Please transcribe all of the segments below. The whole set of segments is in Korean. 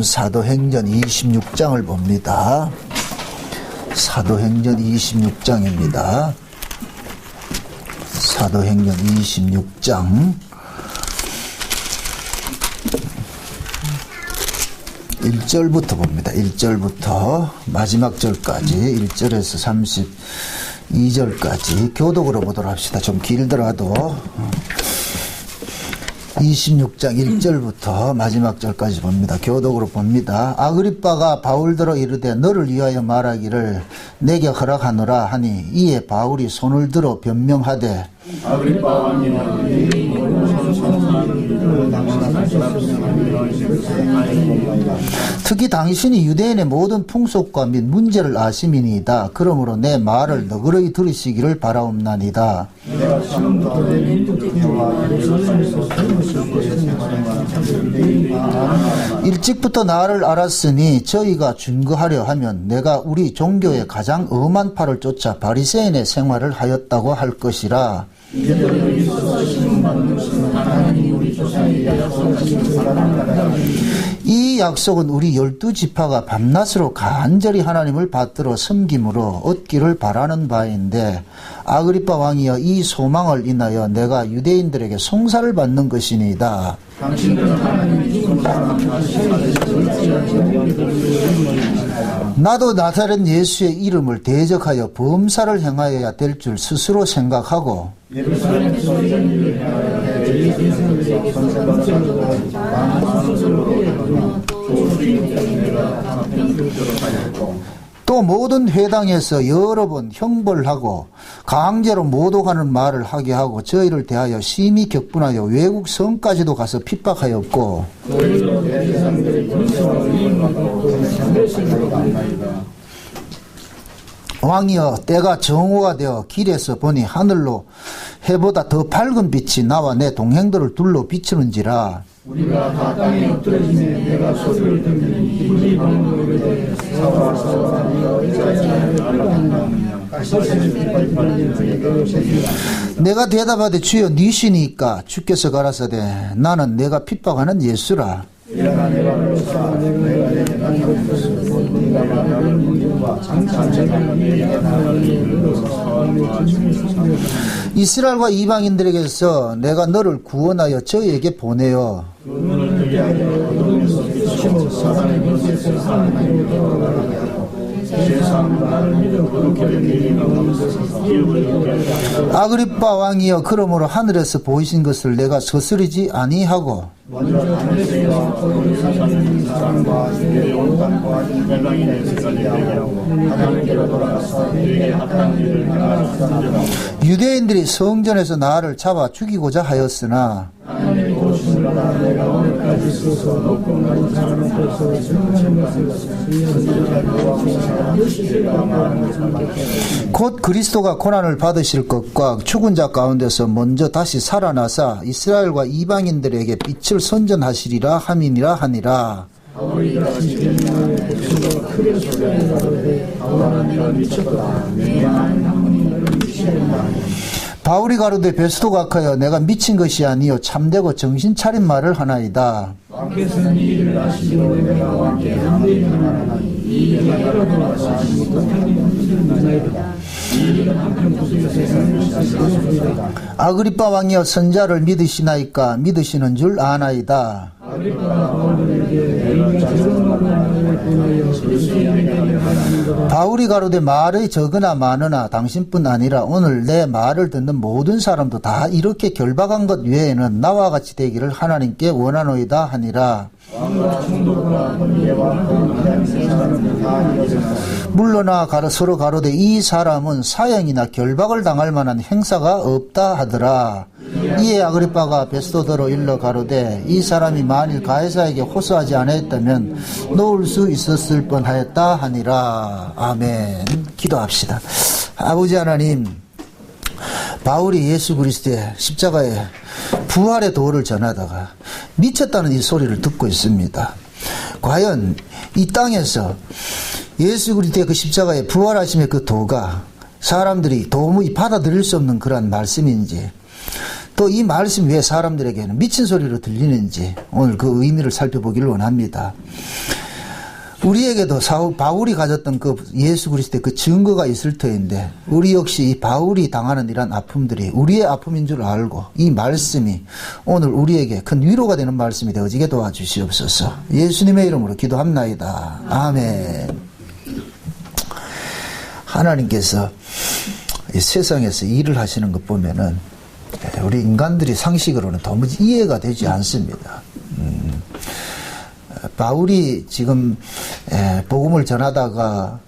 사도행전 26장을 봅니다. 사도행전 26장입니다. 사도행전 26장 1절부터 봅니다. 1절부터 마지막 절까지 1절에서 32절까지 교독으로 보도록 합시다. 좀 길더라도 26장 1절부터 마지막 절까지 봅니다. 교독으로 봅니다. 아그리빠가 바울더러 이르되 너를 위하여 말하기를 내게 허락하노라 하니 이에 바울이 손을 들어 변명하되 특히 당신이 유대인의 모든 풍속과 및 문제를 아심이니이다. 그러므로 내 말을 너그러이 들으시기를 바라옵나이다. 일찍부터 나를 알았으니 저희가 증거하려 하면 내가 우리 종교의 가장 엄한 팔을 쫓아 바리새인의 생활을 하였다고 할 것이라. 이 약속은 우리 12지파가 밤낮으로 간절히 하나님을 받들어 섬김으로 얻기를 바라는 바인데 아그리빠 왕이여 이 소망을 인하여 내가 유대인들에게 송사를 받는 것이니이다. 나도 나사렛 예수의 이름을 대적하여 범사를 행하여야 될 줄 스스로 생각하고 또 모든 회당에서 여러 번 형벌하고 강제로 모독하는 말을 하게 하고 저희를 대하여 심히 격분하여 외국 성까지도 가서 핍박하였고 왕이여 때가 정오가 되어 길에서 보니 하늘로 해보다 더 밝은 빛이 나와 내 동행들을 둘러 비추는지라. 우리가 다 땅에 엎드러지니 내가 소리를 듣니 이불이 방울에 사와 네가 의자에 내가 대답하되 주여 니시니까 주께서 가라사대 나는 내가 핍박하는 예수라. 이스라엘과 이방인들에게서 내가 너를 구원하여 저희에게 보내어 아그리빠 왕이여 그러므로 하늘에서 보이신 것을 내가 거스르지 아니하고 유대인들이 성전에서 나를 잡아 죽이고자 하였으나 곧 그리스도가 고난을 받으실 것과 죽은 자 가운데서 먼저 다시 살아나사 이스라엘과 이방인들에게 빛을 선전하시리라 함이니라 하니라. 바울이 가로되 베스도 각하여 내가 미친 것이 아니요 참되고 정신 차린 말을 하나이다. 왕께서는 이 일을 아시기로 내가 왕께 함대히 하나니 이 일이 여러분과 사지 못한 일이다. 이 일은 한편 구속의 세상을 사시겠습니다. 아그리빠 왕이여 선자를 믿으시나이까 믿으시는 줄 아나이다. 바울이 가로되 말의 적으나 많으나 당신뿐 아니라 오늘 내 말을 듣는 모든 사람도 다 이렇게 결박한 것 외에는 나와 같이 되기를 하나님께 원하노이다 하니라. 물러나 서로 가로되 이 사람은 사형이나 결박을 당할 만한 행사가 없다 하더라. 이에 아그리빠가 베스도더로 일러 가로되 이 사람이 만일 가이사에게 호소하지 않았다면 놓을 수 있었을 뻔하였다 하니라. 아멘. 기도합시다. 아버지 하나님, 바울이 예수 그리스도의 십자가의 부활의 도를 전하다가 미쳤다는 이 소리를 듣고 있습니다. 과연 이 땅에서 예수 그리스도의 그 십자가의 부활하심의 그 도가 사람들이 도무지 받아들일 수 없는 그런 말씀인지, 또 이 말씀이 왜 사람들에게는 미친 소리로 들리는지 오늘 그 의미를 살펴보기를 원합니다. 우리에게도 바울이 가졌던 그 예수 그리스도의 그 증거가 있을 터인데 우리 역시 이 바울이 당하는 이런 아픔들이 우리의 아픔인 줄 알고 이 말씀이 오늘 우리에게 큰 위로가 되는 말씀이 되어지게 도와주시옵소서. 예수님의 이름으로 기도합나이다. 아멘. 하나님께서 이 세상에서 일을 하시는 것 보면은 우리 인간들이 상식으로는 도무지 이해가 되지 않습니다. 바울이 지금 복음을 전하다가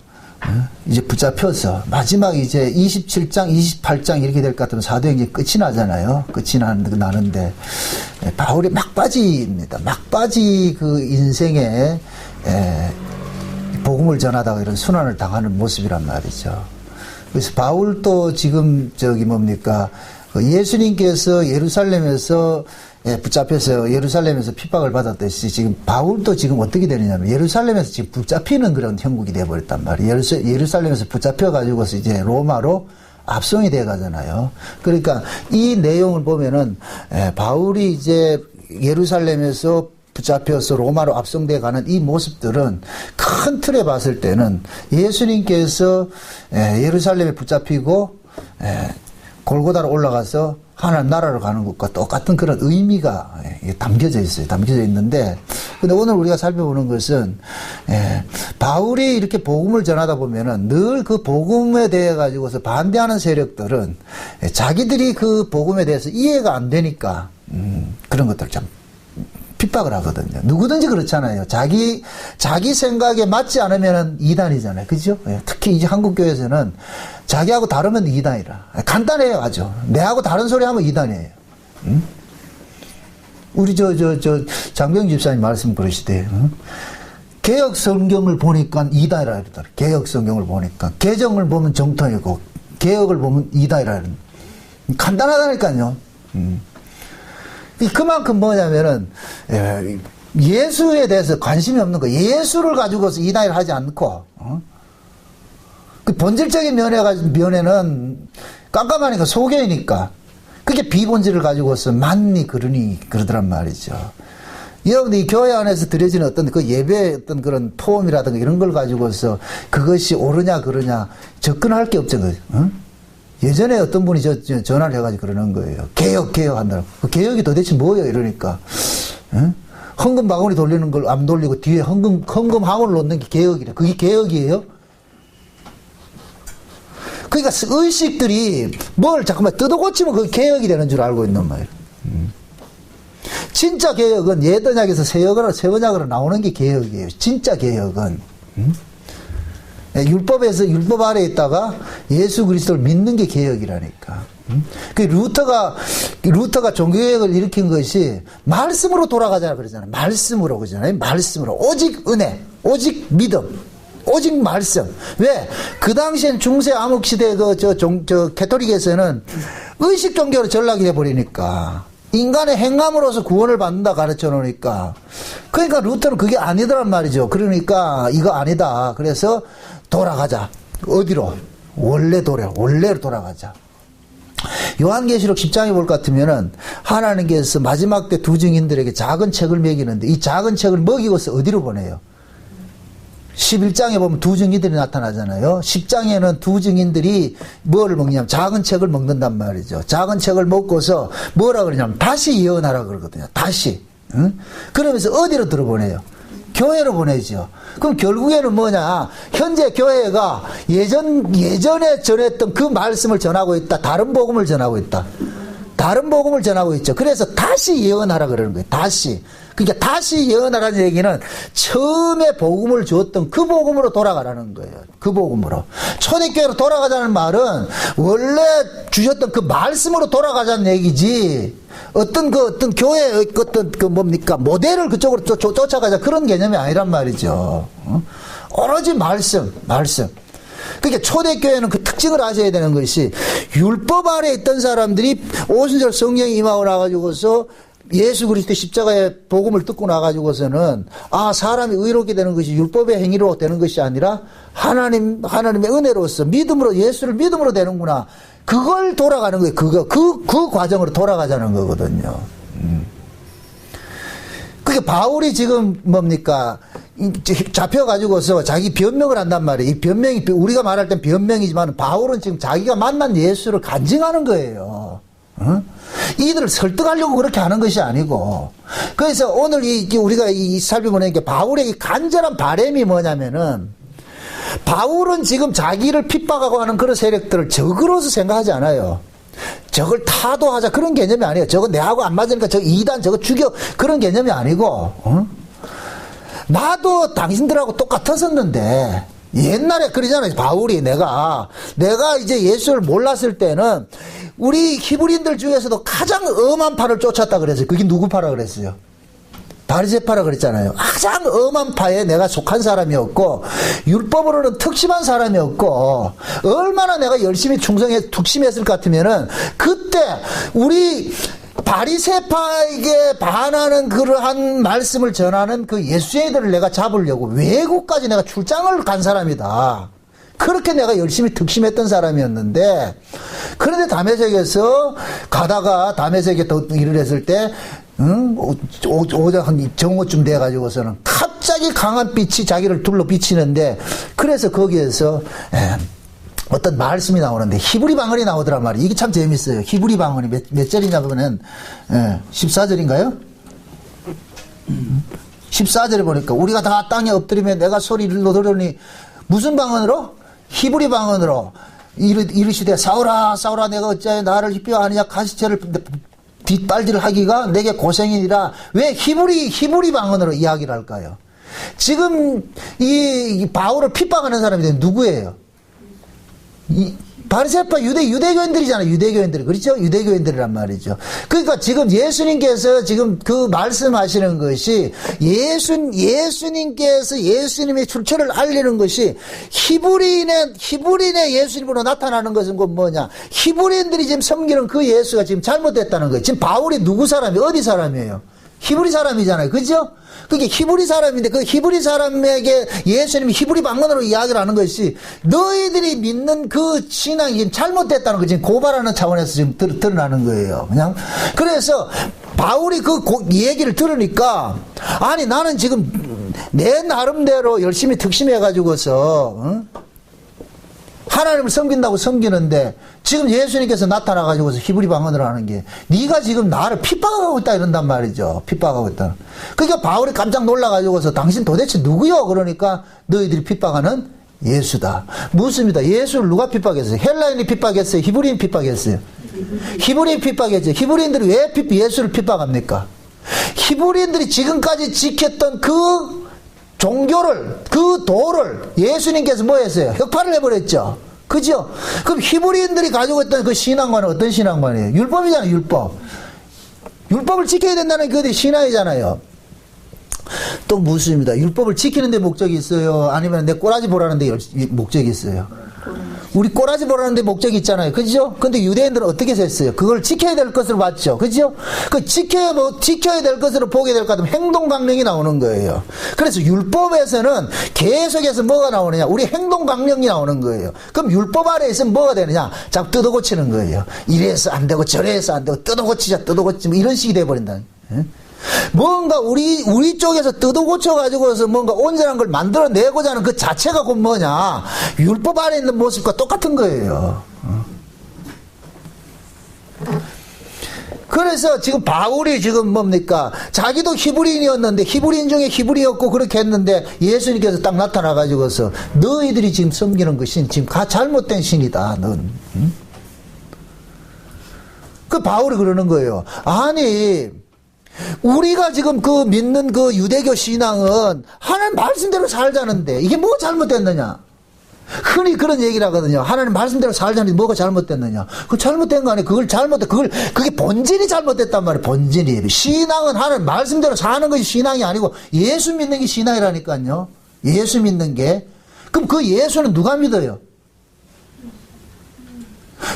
이제 붙잡혀서 마지막 이제 27장, 28장 이렇게 될 것 같으면 사도행전이 끝이 나잖아요. 끝이 나는데 바울이 막바지입니다. 막바지 그 인생에 복음을 전하다가 이런 순환을 당하는 모습이란 말이죠. 그래서 바울도 지금 예수님께서 예루살렘에서 붙잡혀서 예루살렘에서 핍박을 받았듯이 지금 바울도 지금 어떻게 되느냐면 예루살렘에서 지금 붙잡히는 그런 형국이 되어버렸단 말이에요. 예루살렘에서 붙잡혀가지고서 이제 로마로 압송이 돼 가잖아요. 그러니까 이 내용을 보면은 바울이 이제 예루살렘에서 붙잡혀서 로마로 압송돼 가는 이 모습들은 큰 틀에 봤을 때는 예수님께서 예루살렘에 붙잡히고 골고다로 올라가서 하나님 나라로 가는 것과 똑같은 그런 의미가 담겨져 있어요. 담겨져 있는데, 근데 오늘 우리가 살펴보는 것은, 바울이 이렇게 복음을 전하다 보면은 늘 그 복음에 대해 가지고서 반대하는 세력들은 자기들이 그 복음에 대해서 이해가 안 되니까, 그런 것들 참 핍박을 하거든요. 누구든지 그렇잖아요. 자기 생각에 맞지 않으면 이단이잖아요. 그죠? 특히 이제 한국교회에서는 자기하고 다르면 이단이라. 간단해요, 아주. 내하고 다른 소리 하면 이단이에요. 응? 우리 장병 집사님 말씀 그러시대. 응? 개혁 성경을 보니까 이단이라 그러더라. 개혁 성경을 보니까. 개정을 보면 정통이고, 개혁을 보면 이단이라 그러더라. 간단하다니까요. 그만큼 뭐냐면은, 예수에 대해서 관심이 없는 거. 예수를 가지고서 이단을 하지 않고, 그 본질적인 면에는 깜깜하니까 소개이니까, 그게 비본질을 가지고서 많니 그러더란 말이죠. 여러분들 이 교회 안에서 드려지는 어떤 그 예배의 어떤 그런 포럼이라든가 이런 걸 가지고서 그것이 옳으냐 그러냐 접근할 게 없죠. 예전에 어떤 분이 전화를 해가지고 그러는 거예요. 개혁한다고. 그 개혁이 도대체 뭐예요? 이러니까. 헌금 바구니 돌리는 걸 안 돌리고 뒤에 헌금 항원을 놓는 게 개혁이래. 그게 개혁이에요? 그러니까 의식들이 뭘 자꾸만 뜯어고치면 그게 개혁이 되는 줄 알고 있는 말이에요. 진짜 개혁은 옛언약에서 새 언약으로 나오는 게 개혁이에요. 진짜 개혁은. 율법 아래에 있다가 예수 그리스도를 믿는 게 개혁이라니까. 그 루터가 종교개혁을 일으킨 것이 말씀으로 돌아가자 그러잖아요. 말씀으로 그러잖아요. 말씀으로. 오직 은혜, 오직 믿음, 오직 말씀. 왜? 그 당시엔 중세 암흑 시대 캐토릭에서는 의식 종교로 전락이 돼버리니까. 인간의 행함으로서 구원을 받는다 가르쳐 놓으니까. 그러니까 루터는 그게 아니더란 말이죠. 그러니까 이거 아니다. 그래서 돌아가자. 어디로? 원래로 돌아가자. 요한계시록 10장에 볼 것 같으면은 하나님께서 마지막 때 두 증인들에게 작은 책을 먹이는데 이 작은 책을 먹이고서 어디로 보내요? 11장에 보면 두 증인들이 나타나잖아요. 10장에는 두 증인들이 뭐를 먹냐면 작은 책을 먹는단 말이죠. 작은 책을 먹고서 뭐라 그러냐면 다시 예언하라 그러거든요. 다시. 응? 그러면서 어디로 들어보내요? 교회로 보내죠. 그럼 결국에는 뭐냐? 현재 교회가 예전에 전했던 그 말씀을 전하고 있다. 다른 복음을 전하고 있다. 다른 복음을 전하고 있죠. 그래서 다시 예언하라 그러는 거예요. 다시. 그러니까 다시 예언하라는 얘기는 처음에 복음을 주었던 그 복음으로 돌아가라는 거예요. 그 복음으로. 초대교회로 돌아가자는 말은 원래 주셨던 그 말씀으로 돌아가자는 얘기지. 어떤 교회의 모델을 그쪽으로 쫓아가자 그런 개념이 아니란 말이죠. 오로지 말씀. 그러니까 초대교회는 그 특징을 아셔야 되는 것이 율법 아래 있던 사람들이 오순절 성령이 임하고 나가지고서 예수 그리스도 십자가의 복음을 듣고 나가지고서는 사람이 의롭게 되는 것이 율법의 행위로 되는 것이 아니라 하나님의 은혜로서 믿음으로 예수를 믿음으로 되는구나. 그걸 돌아가는 거예요. 그 과정으로 돌아가자는 거거든요. 그러니까 바울이 지금 뭡니까? 잡혀가지고서 자기 변명을 한단 말이에요. 이 변명이, 우리가 말할 땐 변명이지만 바울은 지금 자기가 만난 예수를 간증하는 거예요. 이들을 설득하려고 그렇게 하는 것이 아니고. 그래서 오늘 우리가 살펴보는 게 바울의 이 간절한 바람이 뭐냐면은, 바울은 지금 자기를 핍박하고 하는 그런 세력들을 적으로서 생각하지 않아요. 저걸 타도하자 그런 개념이 아니에요. 저거 내하고 안 맞으니까 저 이단 저거 죽여 그런 개념이 아니고, 나도 당신들하고 똑같았었는데, 옛날에 그러잖아요. 바울이 내가 이제 예수를 몰랐을 때는 우리 히브리인들 중에서도 가장 엄한 파를 쫓았다 그랬어요. 그게 누구 파라 그랬어요? 바리새파라 그랬잖아요. 가장 엄한 파에 내가 속한 사람이었고, 율법으로는 특심한 사람이었고, 얼마나 내가 열심히 tuk심했을 것 같으면은 그때 우리 바리새파에게 반하는 그러한 말씀을 전하는 그 예수애들을 내가 잡으려고 외국까지 내가 출장을 간 사람이다. 그렇게 내가 열심히 특심했던 사람이었는데, 그런데 다메섹에서 가다가 다메섹에 또 일을 했을 때, 한 정오쯤 돼가지고서는 갑자기 강한 빛이 자기를 둘러 비치는데, 그래서 거기에서 어떤 말씀이 나오는데 히브리 방언이 나오더란 말이에요. 이게 참 재밌어요. 히브리 방언이 몇 절이냐 보면은 14절인가요? 14절에 보니까 우리가 다 땅에 엎드리면 내가 소리를 들으니 무슨 방언으로? 히브리 방언으로 이르시되 사울아 사울아 내가 어찌하여 나를 희피하느냐 가시체를 뒷발질을 하기가 내게 고생이니라. 왜 히브리 방언으로 이야기를 할까요? 지금 이 바울을 핍박하는 사람이 누구예요? 바리새파 유대교인들이잖아요. 유대교인들. 그렇죠? 유대교인들이란 말이죠. 그러니까 지금 예수님께서 지금 그 말씀하시는 것이 예수님께서 예수님의 출처를 알리는 것이 히브리인의 예수님으로 나타나는 것은 뭐냐? 히브리인들이 지금 섬기는 그 예수가 지금 잘못됐다는 거예요. 지금 바울이 누구 사람이 어디 사람이에요? 히브리 사람이잖아요. 그죠? 그게 히브리 사람인데 그 히브리 사람에게 예수님이 히브리 방언으로 이야기를 하는 것이 너희들이 믿는 그 신앙이 지금 잘못됐다는 거 지금 고발하는 차원에서 지금 드러나는 거예요. 그냥. 그래서 바울이 그 얘기를 들으니까 아니 나는 지금 내 나름대로 열심히 특심해가지고서 하나님을 섬긴다고 섬기는데 지금 예수님께서 나타나가지고서 히브리 방언을 하는 게 네가 지금 나를 핍박하고 있다 이런단 말이죠. 핍박하고 있다. 그러니까 바울이 깜짝 놀라가지고서 당신 도대체 누구요? 그러니까 너희들이 핍박하는 예수다. 묻습니다. 예수를 누가 핍박했어요? 헬라인이 핍박했어요? 히브리인 핍박했어요? 히브리인 핍박했죠. 히브리인들이 왜 예수를 핍박합니까? 히브리인들이 지금까지 지켰던 그 종교를, 그 도를 예수님께서 뭐 했어요? 혁파를 해버렸죠. 그죠? 그럼 히브리인들이 가지고 있던 그 신앙관은 어떤 신앙관이에요? 율법이잖아요, 율법. 율법을 지켜야 된다는 그게 신앙이잖아요. 또 묻습니다. 율법을 지키는 데 목적이 있어요? 아니면 내 꼬라지 보라는 데 목적이 있어요? 우리 꼬라지 보라는 데 목적이 있잖아요. 그죠? 근데 유대인들은 어떻게 했어요? 그걸 지켜야 될 것으로 봤죠. 그죠? 그 지켜야 될 것으로 보게 될 것 같으면 행동 강령이 나오는 거예요. 그래서 율법에서는 계속해서 뭐가 나오느냐? 우리 행동 강령이 나오는 거예요. 그럼 율법 아래에 있으면 뭐가 되느냐? 자꾸 뜯어 고치는 거예요. 이래서 안 되고 저래서 안 되고 뜯어 고치자 뭐 이런 식이 돼버린다. 뭔가 우리 쪽에서 뜯어 고쳐가지고서 뭔가 온전한 걸 만들어내고자 하는 그 자체가 곧 뭐냐? 율법 안에 있는 모습과 똑같은 거예요. 그래서 지금 바울이 지금 뭡니까? 자기도 히브리인이었는데 히브리인 중에 히브리였고 그렇게 했는데 예수님께서 딱 나타나가지고서 너희들이 지금 섬기는 것은 지금 잘못된 신이다. 넌. 그 바울이 그러는 거예요. 아니 우리가 지금 그 믿는 그 유대교 신앙은 하나님 말씀대로 살자는데 이게 뭐 잘못됐느냐? 흔히 그런 얘기를 하거든요. 하나님 말씀대로 살자는데 뭐가 잘못됐느냐? 그 잘못된 거 아니에요. 그게 본질이 잘못됐단 말이에요. 본질이. 신앙은 하나님 말씀대로 사는 것이 신앙이 아니고 예수 믿는 게 신앙이라니까요. 예수 믿는 게. 그럼 그 예수는 누가 믿어요?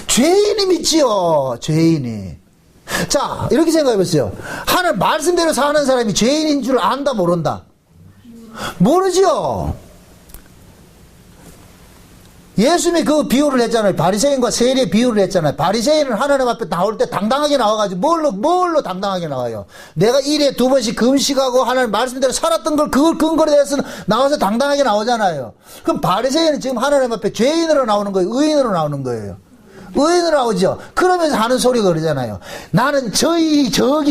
죄인이 믿지요. 죄인이. 자, 이렇게 생각해 보세요. 하나님 말씀대로 사는 사람이 죄인인 줄 안다, 모른다? 모르죠? 예수님이 그 비유를 했잖아요. 바리새인과 세리의 비유를 했잖아요. 바리새인은 하나님 앞에 나올 때 당당하게 나와가지고 뭘로 당당하게 나와요? 내가 일에 2번씩 금식하고 하나님 말씀대로 살았던 걸 그걸 근거로 해서 나와서 당당하게 나오잖아요. 그럼 바리새인은 지금 하나님 앞에 죄인으로 나오는 거예요? 의인으로 나오는 거예요? 의인으로 나오죠. 그러면서 하는 소리가 그러잖아요. 나는 저기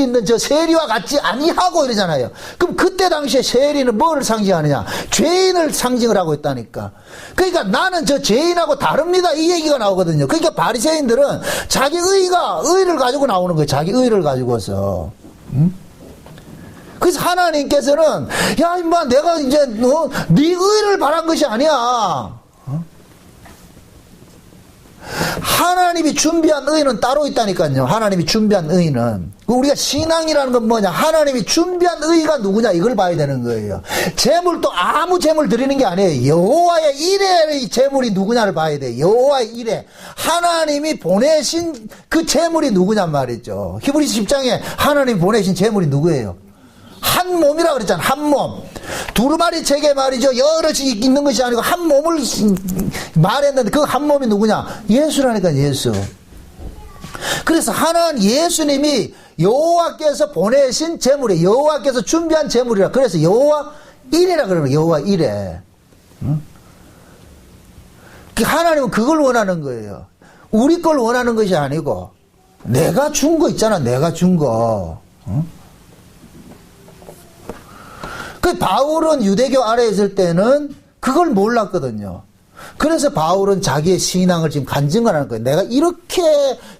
있는 저 세리와 같지 아니하고 이러잖아요. 그럼 그때 당시에 세리는 뭐를 상징하느냐? 죄인을 상징을 하고 있다니까. 그러니까 나는 저 죄인하고 다릅니다. 이 얘기가 나오거든요. 그러니까 바리새인들은 자기 의를 가지고 나오는 거예요. 자기 의를 가지고서. 그래서 하나님께서는 야 임마 내가 이제 네 의를 바란 것이 아니야. 하나님이 준비한 의는 따로 있다니까요. 하나님이 준비한 의는. 우리가 신앙이라는 건 뭐냐? 하나님이 준비한 의가 누구냐? 이걸 봐야 되는 거예요. 재물도 아무 재물 드리는 게 아니에요. 여호와의 일의 재물이 누구냐를 봐야 돼요. 여호와의 일에 하나님이 보내신 그 재물이 누구냔 말이죠. 히브리서 10장에 하나님이 보내신 재물이 누구예요? 한 몸이라 그랬잖아. 한 몸. 두루마리 책에 말이죠. 여럿이 있는 것이 아니고 한 몸을 말했는데 그 한 몸이 누구냐? 예수라니까, 예수. 그래서 하나님 예수님이 여호와께서 보내신 재물이에요. 여호와께서 준비한 재물이라. 그래서 여호와 일이라 그러는 거예요. 여호와 일에. 하나님은 그걸 원하는 거예요. 우리 걸 원하는 것이 아니고 내가 준 거 있잖아. 내가 준 거. 그 바울은 유대교 아래에 있을 때는 그걸 몰랐거든요. 그래서 바울은 자기의 신앙을 지금 간증을 하는 거예요. 내가 이렇게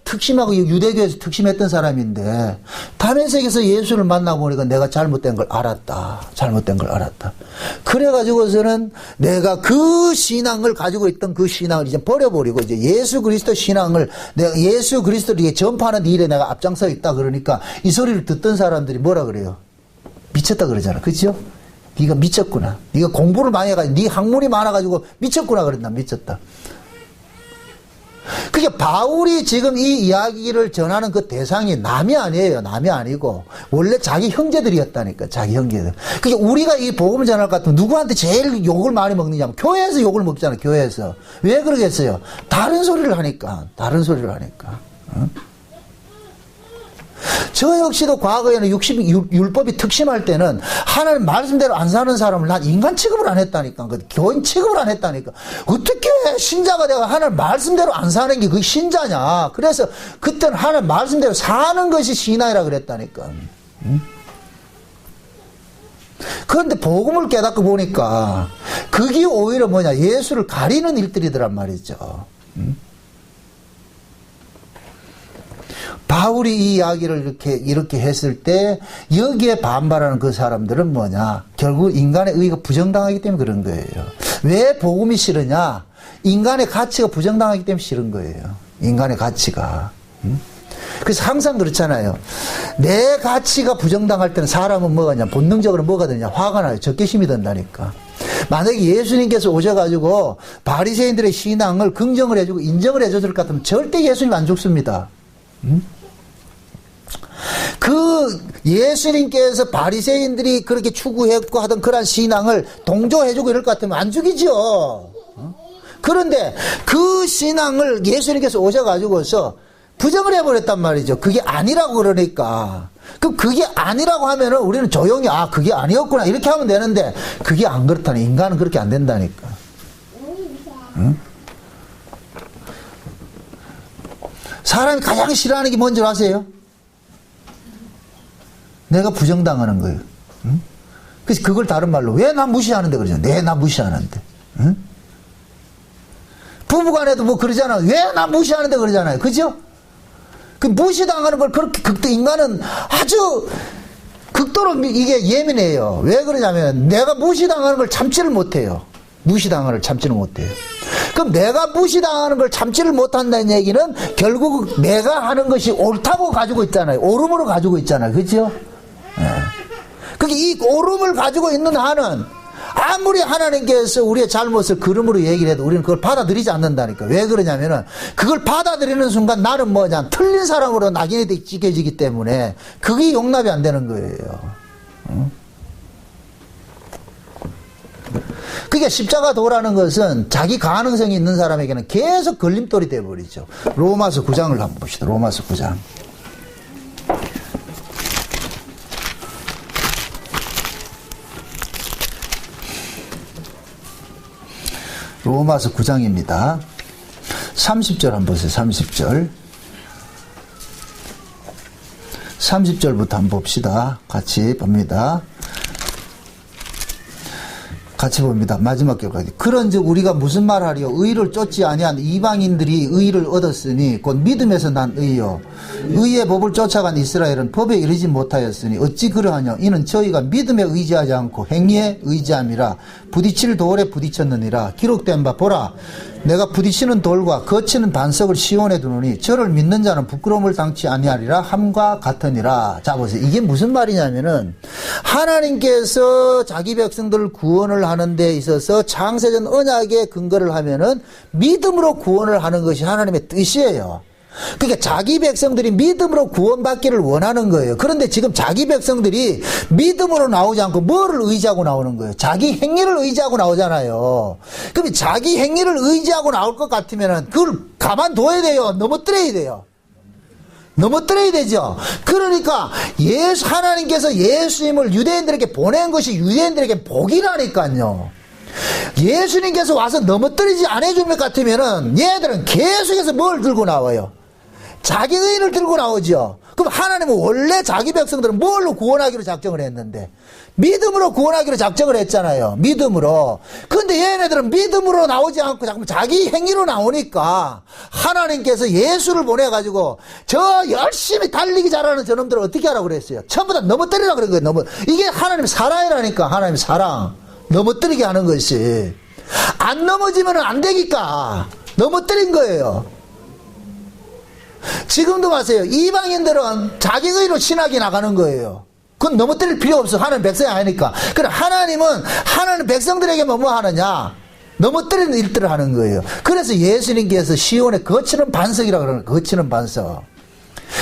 특심하고 유대교에서 특심했던 사람인데 다메섹에서 예수를 만나보니까 내가 잘못된 걸 알았다. 잘못된 걸 알았다. 그래가지고서는 내가 그 신앙을 가지고 있던 그 신앙을 이제 버려버리고 이제 예수 그리스도 신앙을 내가 예수 그리스도를 전파하는 일에 내가 앞장서 있다. 그러니까 이 소리를 듣던 사람들이 뭐라 그래요? 미쳤다 그러잖아. 그렇죠? 네가 미쳤구나. 네가 공부를 많이 해가지고 네 학문이 많아가지고 미쳤구나 그랬나. 미쳤다. 그게 바울이 지금 이 이야기를 전하는 그 대상이 남이 아니에요. 남이 아니고 원래 자기 형제들이었다니까. 자기 형제들. 그게 우리가 이 복음을 전할 것 같으면 누구한테 제일 욕을 많이 먹느냐면 교회에서 욕을 먹잖아. 교회에서. 왜 그러겠어요? 다른 소리를 하니까. 다른 소리를 하니까. 응? 저 역시도 과거에는 율법이 특심할 때는 하나님 말씀대로 안 사는 사람을 난 인간 취급을 안 했다니까. 교인 취급을 안 했다니까. 어떻게 신자가 내가 하나님 말씀대로 안 사는 게 그게 신자냐. 그래서 그때는 하나님 말씀대로 사는 것이 신앙이라 그랬다니까. 그런데 복음을 깨닫고 보니까 그게 오히려 뭐냐. 예수를 가리는 일들이더란 말이죠. 바울이 이 이야기를 이렇게 했을 때 여기에 반발하는 그 사람들은 뭐냐? 결국 인간의 의가 부정당하기 때문에 그런 거예요. 왜 복음이 싫으냐? 인간의 가치가 부정당하기 때문에 싫은 거예요. 인간의 가치가. 그래서 항상 그렇잖아요. 내 가치가 부정당할 때는 사람은 뭐가 냐 본능적으로 뭐가 되냐? 화가 나요. 적개심이 든다니까. 만약에 예수님께서 오셔가지고 바리새인들의 신앙을 긍정을 해주고 인정을 해줬을 것 같으면 절대 예수님 안 죽습니다. 그 예수님께서 바리새인들이 그렇게 추구했고 하던 그런 신앙을 동조해주고 이럴 것 같으면 안 죽이죠. 그런데 그 신앙을 예수님께서 오셔가지고서 부정을 해버렸단 말이죠. 그게 아니라고 그러니까. 그럼 그게 아니라고 하면은 우리는 조용히 아 그게 아니었구나 이렇게 하면 되는데 그게 안 그렇다니. 인간은 그렇게 안 된다니까. 응? 사람이 가장 싫어하는 게 뭔지 아세요? 내가 부정당하는 거예요. 응? 그래서 그걸 다른 말로 왜 나 무시하는데 그러잖아. 왜 나 무시하는데. 응? 부부간에도 뭐 그러잖아. 왜 나 무시하는데 그러잖아요. 그죠? 그 무시당하는 걸 그렇게 인간은 아주 극도로 이게 예민해요. 왜 그러냐면 내가 무시당하는 걸 참지를 못해요. 무시당하는 걸 참지를 못해요. 그럼 내가 무시당하는 걸 참지를 못한다는 얘기는 결국 내가 하는 것이 옳다고 가지고 있잖아요. 옳음으로 가지고 있잖아요. 그렇죠? 그게 이 옳음을 가지고 있는 한은 아무리 하나님께서 우리의 잘못을 그름으로 얘기를 해도 우리는 그걸 받아들이지 않는다니까. 왜 그러냐면은 그걸 받아들이는 순간 나는 뭐냐 틀린 사람으로 낙인이 찍혀지기 때문에 그게 용납이 안 되는 거예요. 그게 십자가 도라는 것은 자기 가능성이 있는 사람에게는 계속 걸림돌이 되어버리죠. 로마서 9장을 한번 봅시다. 로마서 9장. 로마서 9장입니다. 30절 한번 보세요. 30절. 30절부터 한번 봅시다. 같이 봅니다. 같이 봅니다. 마지막 결까지. 그런즉 우리가 무슨 말하리요? 의를 쫓지 아니한 이방인들이 의를 얻었으니 곧 믿음에서 난 의요. 의의 법을 쫓아간 이스라엘은 법에 이르지 못하였으니 어찌 그러하냐? 이는 저희가 믿음에 의지하지 않고 행위에 의지함이라. 부딪힐 돌에 부딪혔느니라. 기록된 바 보라. 내가 부딪히는 돌과 거치는 반석을 시온에 두노니 저를 믿는 자는 부끄러움을 당치 아니하리라 함과 같으니라. 자 보세요. 이게 무슨 말이냐면은 하나님께서 자기 백성들을 구원을 하는 데 있어서 창세전 언약에 근거를 하면은 믿음으로 구원을 하는 것이 하나님의 뜻이에요. 그러니까 자기 백성들이 믿음으로 구원받기를 원하는 거예요. 그런데 지금 자기 백성들이 믿음으로 나오지 않고 뭐를 의지하고 나오는 거예요? 자기 행위를 의지하고 나오잖아요. 그럼 자기 행위를 의지하고 나올 것 같으면 그걸 가만둬야 돼요. 넘어뜨려야 돼요. 넘어뜨려야 되죠. 그러니까 하나님께서 예수님을 유대인들에게 보낸 것이 유대인들에게 복이라니까요. 예수님께서 와서 넘어뜨리지 않아줄 것 같으면은 얘들은 계속해서 뭘 들고 나와요? 자기 의를 들고 나오죠. 그럼 하나님은 원래 자기 백성들은 뭘로 구원하기로 작정을 했는데 믿음으로 구원하기로 작정을 했잖아요. 믿음으로. 근데 얘네들은 믿음으로 나오지 않고 자꾸 자기 행위로 나오니까 하나님께서 예수를 보내가지고 저 열심히 달리기 잘하는 저놈들을 어떻게 하라고 그랬어요? 전부 다 넘어뜨리라고 그런 거예요. 이게 하나님 사랑이라니까. 하나님 사랑. 넘어뜨리게 하는 것이. 안 넘어지면 안 되니까 넘어뜨린 거예요. 지금도 마세요. 이방인들은 자기 의로 신학이 나가는 거예요. 그건 넘어뜨릴 필요 없어. 하나님 백성이 아니니까. 그래 하나님은 하나님 백성들에게만 뭐 하느냐? 넘어뜨리는 일들을 하는 거예요. 그래서 예수님께서 시온에 거치는 반석이라고 그러는 거예요. 거치는 반석.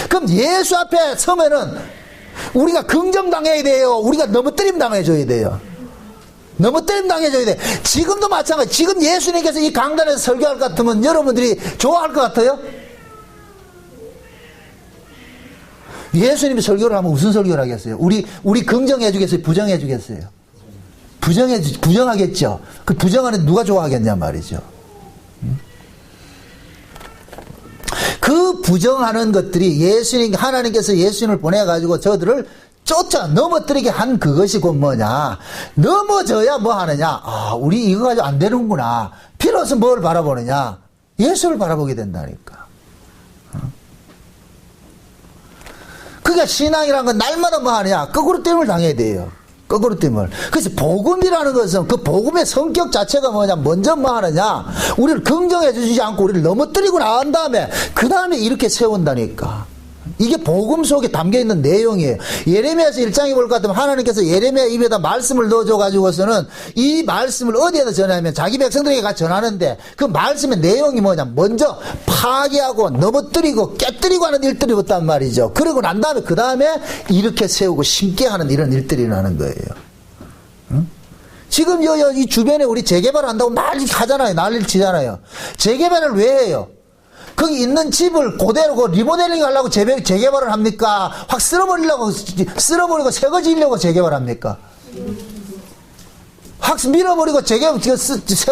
그럼 예수 앞에 서면은 우리가 긍정당해야 돼요? 우리가 넘어뜨림 당해줘야 돼요? 넘어뜨림 당해줘야 돼. 지금도 마찬가지. 지금 예수님께서 이 강단에서 설교할 것 같으면 여러분들이 좋아할 것 같아요? 예수님이 설교를 하면 무슨 설교를 하겠어요? 우리 긍정해 주겠어요? 부정해 주겠어요? 부정하겠죠? 그 부정하는 누가 좋아하겠냐 말이죠. 그 부정하는 것들이 하나님께서 예수님을 보내가지고 저들을 쫓아 넘어뜨리게 한 그것이 곧 뭐냐? 넘어져야 뭐 하느냐? 아, 우리 이거 가지고 안 되는구나. 비로소 뭘 바라보느냐? 예수를 바라보게 된다니까. 그러니까 신앙이라는 건 날마다 뭐 하느냐? 거꾸로 땜을 당해야 돼요. 거꾸로 땜을. 그래서 복음이라는 것은 그 복음의 성격 자체가 뭐냐? 먼저 뭐 하느냐? 우리를 긍정해 주지 않고 우리를 넘어뜨리고 나간 다음에 그 다음에 이렇게 세운다니까. 이게 복음 속에 담겨있는 내용이에요. 예레미야서 1장에 볼 것 같으면 하나님께서 예레미야 입에다 말씀을 넣어줘가지고서는 이 말씀을 어디에다 전하면 자기 백성들에게 같이 전하는데 그 말씀의 내용이 뭐냐? 먼저 파괴하고 넘어뜨리고 깨뜨리고 하는 일들이 없단 말이죠. 그러고 난 다음에 그 다음에 이렇게 세우고 심게 하는 이런 일들이 나는 거예요. 응? 지금 이 주변에 우리 재개발 한다고 난리 하잖아요. 난리를 치잖아요. 재개발을 왜 해요? 거기 있는 집을 그대로 리모델링 하려고 재개발을 합니까? 확 쓸어버리고 새 거 지으려고 재개발 합니까? 확 밀어버리고 새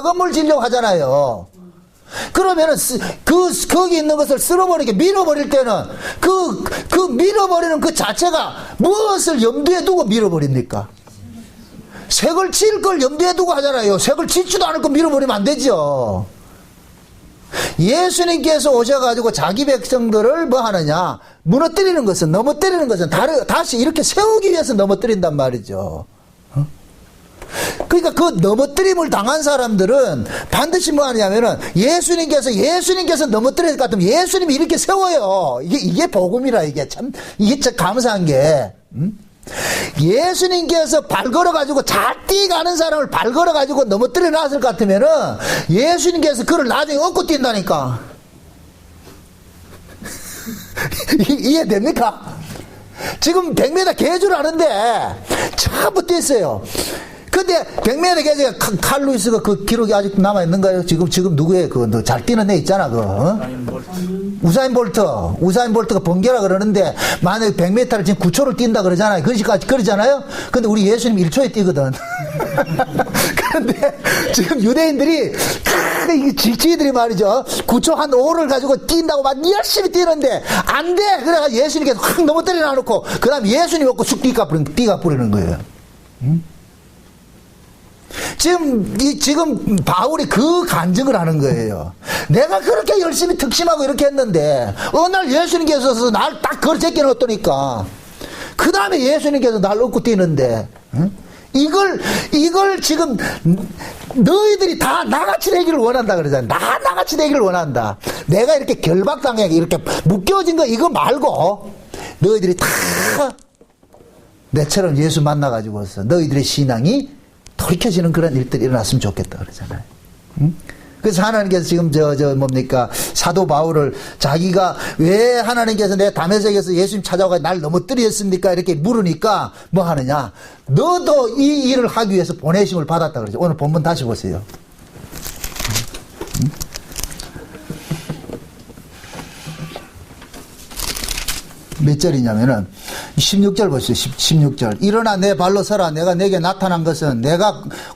건물 지으려고 하잖아요. 그러면은 거기 있는 것을 쓸어버리게 밀어버릴 때는 밀어버리는 그 자체가 무엇을 염두에 두고 밀어버립니까? 새 걸 지을 걸 염두에 두고 하잖아요. 새 걸 짓지도 않을 거 밀어버리면 안 되죠. 예수님께서 오셔가지고 자기 백성들을 뭐 하느냐? 무너뜨리는 것은, 넘어뜨리는 것은 다시 이렇게 세우기 위해서 넘어뜨린단 말이죠. 그러니까 그 넘어뜨림을 당한 사람들은 반드시 뭐 하냐면은 예수님께서 넘어뜨릴 것 같으면 예수님이 이렇게 세워요. 이게 복음이라 이게 참 감사한 게. 예수님께서 발 걸어가지고 잘 뛰가는 사람을 발 걸어가지고 넘어뜨려 놨을 것 같으면은 예수님께서 그를 나중에 업고 뛴다니까. 이해됩니까? 지금 100m 개주를 하는데 전부 뛰었어요. 근데 100m의 계제가 칼 루이스가 그 기록이 아직도 남아있는가요? 지금 누구의 그 잘 뛰는 애 있잖아, 우사인 볼트가 번개라 그러는데, 만약에 100m를 지금 9초를 뛴다 그러잖아요. 그것까지 그러잖아요? 근데 우리 예수님 1초에 뛰거든. 그런데 지금 유대인들이, 지치들이 말이죠. 9초 한 5를 가지고 뛴다고 막 열심히 뛰는데, 안 돼! 그래가지고 예수님께서 확 넘어뜨려 놔놓고, 그 다음 예수님 먹고 쑥 뛰가 뿌리는 거예요. 지금 바울이 그 간증을 하는 거예요. 내가 그렇게 열심히 특심하고 이렇게 했는데 어느 날 예수님께서 날 딱 걸어 제껴 놓더니까 그 다음에 예수님께서 날 업고 뛰는데 이걸 지금 너희들이 다 나같이 되기를 원한다 그러잖아. 나같이 되기를 원한다. 내가 이렇게 결박당하게 이렇게 묶여진 거 이거 말고 너희들이 다 내처럼 예수 만나가지고서 너희들의 신앙이 돌이켜지는 그런 일들이 일어났으면 좋겠다 그러잖아요. 그래서 하나님께서 지금 뭡니까 사도 바울을 자기가 왜 하나님께서 내 다메섹에서 예수님 찾아가 날 넘어뜨렸습니까 이렇게 물으니까 뭐 하느냐, 너도 이 일을 하기 위해서 보내심을 받았다 그러죠. 오늘 본문 다시 보세요. 몇 절이냐면은 16절 보시죠. 16절. 일어나 내 발로 서라. 내가 내게 나타난 것은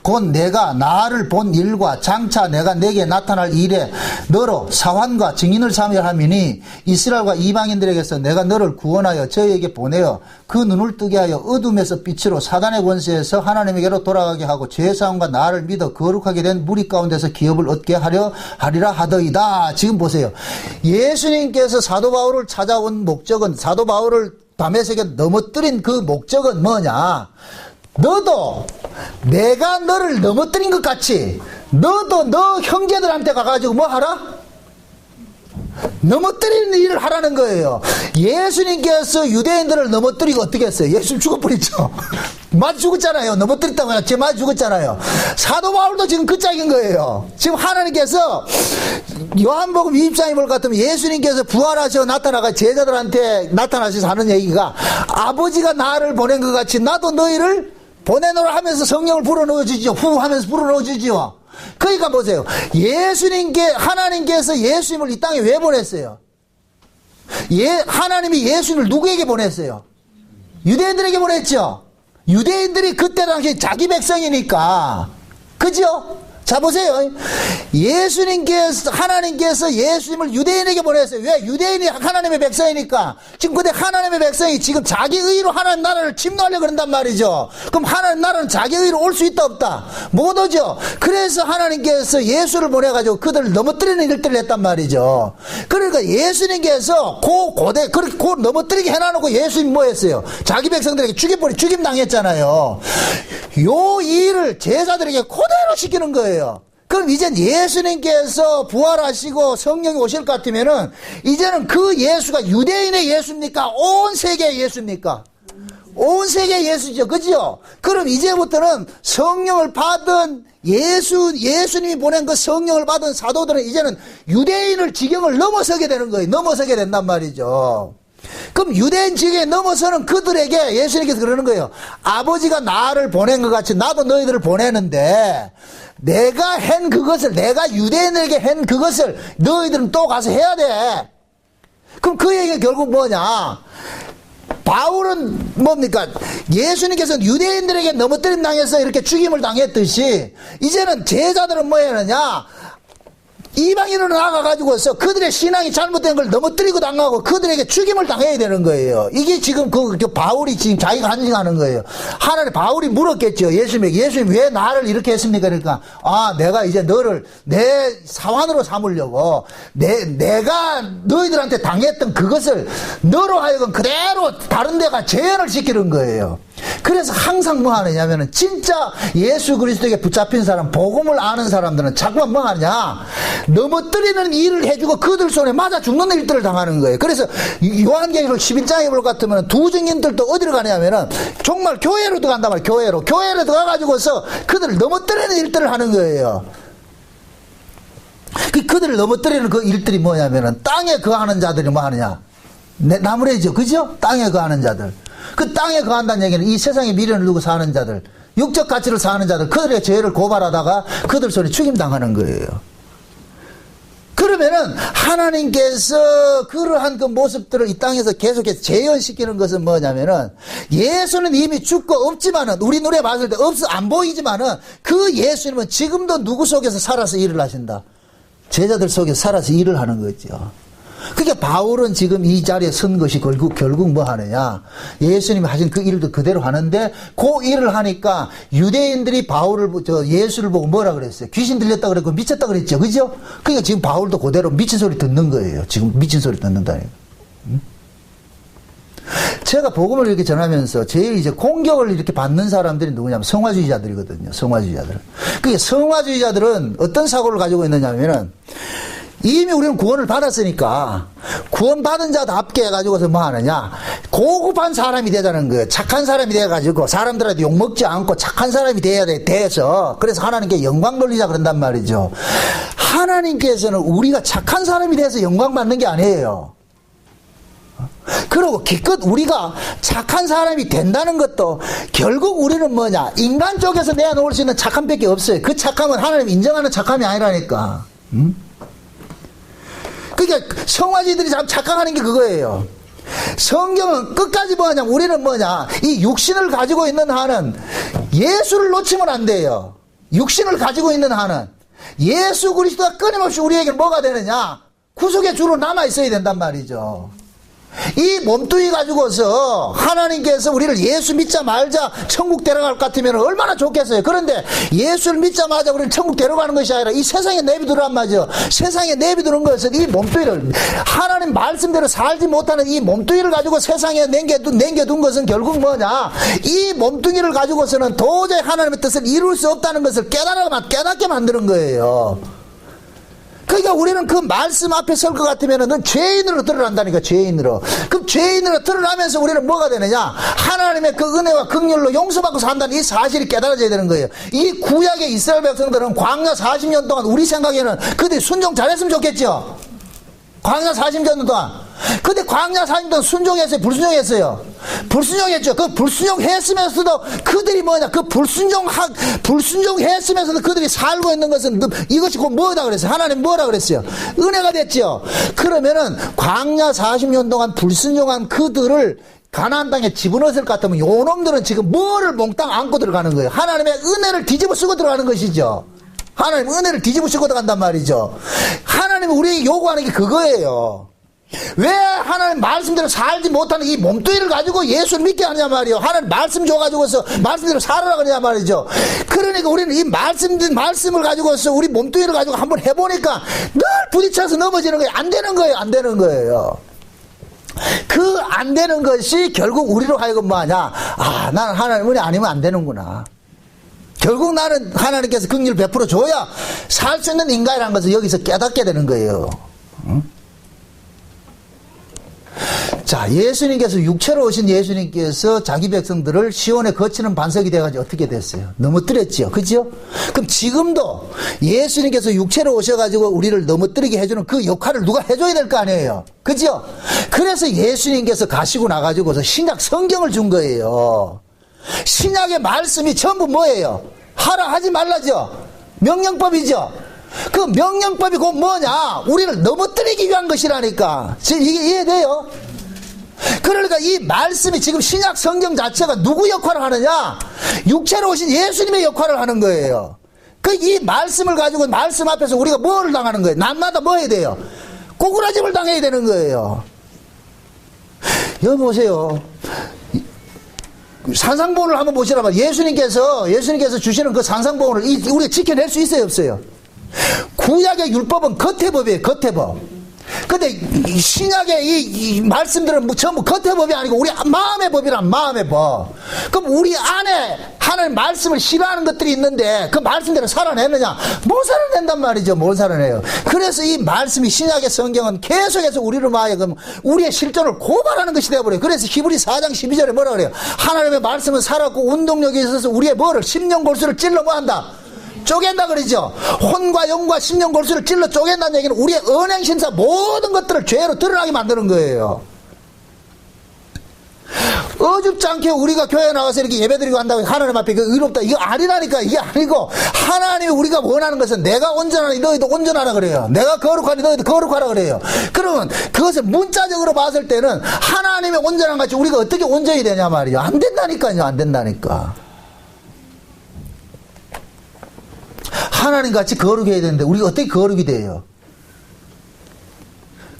곧 내가 나를 본 일과 장차 내가 내게 나타날 일에 너로 사환과 증인을 삼으려 함이니 이스라엘과 이방인들에게서 내가 너를 구원하여 저희에게 보내어 그 눈을 뜨게 하여 어둠에서 빛으로 사단의 권세에서 하나님에게로 돌아가게 하고 죄 사함과 나를 믿어 거룩하게 된 무리 가운데서 기업을 얻게 하리라 하더이다. 지금 보세요. 예수님께서 사도 바울을 찾아온 목적은, 사도 바울을 다메섹에 넘어뜨린 그 목적은 뭐냐, 너도 내가 너를 넘어뜨린 것 같이 너도 너 형제들한테 가가지고 뭐 하라? 넘어뜨리는 일을 하라는 거예요. 예수님께서 유대인들을 넘어뜨리고 어떻게 했어요? 예수님 죽어버리죠. 맞아 죽었잖아요. 넘어뜨렸다고 해서 맞아 죽었잖아요. 사도 바울도 지금 그 짝인 거예요. 지금 하나님께서 요한복음 24절 같으면 예수님께서 부활하셔 나타나가 제자들한테 나타나셔서 하는 얘기가, 아버지가 나를 보낸 것 같이 나도 너희를 보내노라 하면서 성령을 불어넣어 주지요. 후 하면서 불어넣어 주지요. 그러니까 보세요. 하나님께서 예수님을 이 땅에 왜 보냈어요? 하나님이 예수님을 누구에게 보냈어요? 유대인들에게 보냈죠. 유대인들이 그때 당시 자기 백성이니까. 그죠? 자, 보세요. 하나님께서 예수님을 유대인에게 보냈어요. 왜? 유대인이 하나님의 백성이니까. 지금 근데 하나님의 백성이 지금 자기 의로 하나님 나라를 침노하려고 그런단 말이죠. 그럼 하나님 나라는 자기 의로 올 수 있다, 없다? 못 오죠. 그래서 하나님께서 예수를 보내가지고 그들을 넘어뜨리는 일들을 했단 말이죠. 그러니까 예수님께서 고대, 그렇게 넘어뜨리게 해놔놓고 예수님 뭐 했어요? 자기 백성들에게 죽임 당했잖아요. 요 일을 제자들에게 그대로 시키는 거예요. 그럼 이젠 예수님께서 부활하시고 성령이 오실 것 같으면은 이제는 그 예수가 유대인의 예수입니까? 온 세계의 예수입니까? 온 세계의 예수죠. 그죠? 그럼 이제부터는 성령을 받은 예수님이 보낸 그 성령을 받은 사도들은 이제는 유대인을 지경을 넘어서게 되는 거예요. 넘어서게 된단 말이죠. 그럼 유대인 지경에 넘어서는 그들에게 예수님께서 그러는 거예요. 아버지가 나를 보낸 것 같이 나도 너희들을 보내는데 내가 유대인에게 한 그것을 너희들은 또 가서 해야 돼. 그럼 그 얘기가 결국 뭐냐? 바울은 뭡니까? 예수님께서는 유대인들에게 넘어뜨림 당해서 이렇게 죽임을 당했듯이 이제는 제자들은 뭐 하느냐? 이방인으로 나가가지고서 그들의 신앙이 잘못된 걸 넘어뜨리고 당하고 그들에게 죽임을 당해야 되는 거예요. 이게 지금 그 바울이 지금 자기가 간증하는 거예요. 바울이 물었겠죠. 예수님 왜 나를 이렇게 했습니까? 그러니까, 내가 이제 너를 내 사환으로 삼으려고 내가 너희들한테 당했던 그것을 너로 하여금 그대로 다른 데가 재현을 시키는 거예요. 그래서 항상 뭐 하느냐면은 진짜 예수 그리스도에게 붙잡힌 사람, 복음을 아는 사람들은 자꾸만 뭐 하냐? 넘어뜨리는 일을 해주고 그들 손에 맞아 죽는 일들을 당하는 거예요. 그래서 요한계시록 11장에 볼 것 같으면 두 증인들도 어디로 가냐면은 정말 교회로 들어간단 말이에요. 교회로 들어가가지고서 그들을 넘어뜨리는 일들을 하는 거예요. 그들을 넘어뜨리는 그 일들이 뭐냐면은 땅에 거하는 자들이 뭐 하느냐? 나무래죠. 그죠? 땅에 거하는 자들. 그 땅에 거한다는 얘기는 이 세상에 미련을 두고 사는 자들, 육적 가치를 사는 자들, 그들의 죄를 고발하다가 그들 손에 죽임당하는 거예요. 그러면은 하나님께서 그러한 그 모습들을 이 땅에서 계속해서 재현시키는 것은 뭐냐면은 예수는 이미 죽고 없지만은 우리 눈에 봤을 때 안 보이지만은 그 예수님은 지금도 누구 속에서 살아서 일을 하신다. 제자들 속에서 살아서 일을 하는 거죠. 그러니까 바울은 지금 이 자리에 선 것이 결국 뭐 하느냐. 예수님이 하신 그 일도 그대로 하는데 그 일을 하니까 유대인들이 예수를 보고 뭐라 그랬어요? 귀신 들렸다 그랬고 미쳤다 그랬죠. 그죠? 그러니까 지금 바울도 그대로 미친 소리 듣는 거예요. 지금 미친 소리 듣는다니까. 제가 복음을 이렇게 전하면서 제일 이제 공격을 이렇게 받는 사람들이 누구냐면 성화주의자들이거든요. 성화주의자들. 그러니까 성화주의자들은 어떤 사고를 가지고 있느냐면은 이미 우리는 구원을 받았으니까 구원받은 자답게 해가지고서 뭐 하느냐, 고급한 사람이 되자는 거예요. 착한 사람이 돼가지고 사람들한테 욕먹지 않고 착한 사람이 돼서 그래서 하나님께 영광 돌리자 그런단 말이죠. 하나님께서는 우리가 착한 사람이 돼서 영광 받는 게 아니에요. 그리고 기껏 우리가 착한 사람이 된다는 것도 결국 우리는 뭐냐, 인간 쪽에서 내어놓을 수 있는 착함밖에 없어요. 그 착함은 하나님 인정하는 착함이 아니라니까. 그러니까 성화지들이 참 착각하는 게 그거예요. 성경은 끝까지 뭐냐면 우리는 뭐냐, 이 육신을 가지고 있는 한은 예수를 놓치면 안 돼요. 육신을 가지고 있는 한은 예수 그리스도가 끊임없이 우리에게 뭐가 되느냐, 구속의 주로 남아 있어야 된단 말이죠. 이 몸뚱이 가지고서 하나님께서 우리를 예수 믿자 말자 천국 데려갈 것 같으면 얼마나 좋겠어요. 그런데 예수를 믿자마자 우리는 천국 데려가는 것이 아니라 이 세상에 내비두란 말이죠. 세상에 내비두는 것은 이 몸뚱이를, 하나님 말씀대로 살지 못하는 이 몸뚱이를 가지고 세상에 남겨둔 것은 결국 뭐냐, 이 몸뚱이를 가지고서는 도저히 하나님의 뜻을 이룰 수 없다는 것을 깨닫게 만드는 거예요. 그러니까 우리는 그 말씀 앞에 설 것 같으면은 넌 죄인으로 드러난다니까, 죄인으로. 그럼 죄인으로 드러나면서 우리는 뭐가 되느냐, 하나님의 그 은혜와 긍휼로 용서받고 산다는 이 사실이 깨달아져야 되는 거예요. 이 구약의 이스라엘 백성들은 광야 40년 동안 우리 생각에는 그들이 순종 잘했으면 좋겠죠. 광야 40년 동안. 근데 광야 40년 동안 순종했어요, 불순종했어요? 불순종했죠. 그 불순종했으면서도 그들이 뭐냐, 그 불순종했으면서도 그들이 살고 있는 것은 이것이 곧 뭐다 그랬어요? 하나님 뭐라 그랬어요? 은혜가 됐죠. 그러면은 광야 40년 동안 불순종한 그들을 가나안 땅에 집어넣었을 것 같으면 요 놈들은 지금 뭐를 몽땅 안고 들어가는 거예요? 하나님의 은혜를 뒤집어 쓰고 들어가는 것이죠. 하나님 은혜를 뒤집어 쓰고 들어간단 말이죠. 하나님이 우리에게 요구하는 게 그거예요. 왜 하나님 말씀대로 살지 못하는 이 몸뚱이를 가지고 예수를 믿게 하느냐 말이에요. 하나님 말씀 줘가지고서 말씀대로 살아라 그러냐 말이죠. 그러니까 우리는 이 말씀을 가지고서 우리 몸뚱이를 가지고 한번 해보니까 늘 부딪혀서 넘어지는 거예요. 안 되는 거예요. 안 되는 거예요. 그 안 되는 것이 결국 우리로 하여금 뭐하냐, 아, 나는 하나님 은혜 아니면 안 되는구나. 결국 나는 하나님께서 긍휼을 베풀어 줘야 살 수 있는 인간이라는 것을 여기서 깨닫게 되는 거예요. 응? 자, 예수님께서 육체로 오신 예수님께서 자기 백성들을 시온에 거치는 반석이 돼가지고 어떻게 됐어요? 넘어뜨렸죠. 그죠? 그럼 지금도 예수님께서 육체로 오셔가지고 우리를 넘어뜨리게 해주는 그 역할을 누가 해줘야 될 거 아니에요? 그죠? 그래서 예수님께서 가시고 나가지고서 신약 성경을 준 거예요. 신약의 말씀이 전부 뭐예요? 하라 하지 말라죠. 명령법이죠. 그 명령법이 곧 뭐냐, 우리를 넘어뜨리기 위한 것이라니까. 지금 이게 이해돼요? 그러니까 이 말씀이 지금 신약 성경 자체가 누구 역할을 하느냐, 육체로 오신 예수님의 역할을 하는 거예요. 그 이 말씀을 가지고 말씀 앞에서 우리가 뭐를 당하는 거예요? 날마다 뭐 해야 돼요? 꼬꾸라짐을 당해야 되는 거예요. 여기 보세요. 산상보훈을 한번 보시라면 예수님께서 주시는 그 산상보훈을 우리가 지켜낼 수 있어요, 없어요? 구약의 율법은 겉의 법이에요, 겉의 법. 근데 신약의 이 말씀들은 뭐 전부 겉의 법이 아니고 우리 마음의 법이란, 마음의 법. 그럼 우리 안에 하나님 말씀을 싫어하는 것들이 있는데 그 말씀대로 살아내느냐? 못 살아낸단 말이죠. 못 살아내요. 그래서 이 말씀이, 신약의 성경은 계속해서 우리를 하여금 우리의 실존을 고발하는 것이 되어버려요. 그래서 히브리 4장 12절에 뭐라 그래요? 하나님의 말씀은 살았고 운동력이 있어서 우리의 뭐를, 심령골수를 찔러 뭐 한다? 쪼갠다 그러죠. 혼과 영과 심령 골수를 찔러 쪼갠다는 얘기는 우리의 언행심사 모든 것들을 죄로 드러나게 만드는 거예요. 어줍지 않게 우리가 교회 나와서 이렇게 예배드리고 한다고 하나님 앞에 그 의롭다. 이거 아니라니까. 이게 아니고, 하나님이 우리가 원하는 것은 내가 온전하니 너희도 온전하라 그래요. 내가 거룩하니 너희도 거룩하라 그래요. 그러면 그것을 문자적으로 봤을 때는 하나님의 온전한 같이 우리가 어떻게 온전히 되냐 말이에요. 안 된다니까요. 안 된다니까. 하나님 같이 거룩해야 되는데 우리가 어떻게 거룩이 돼요?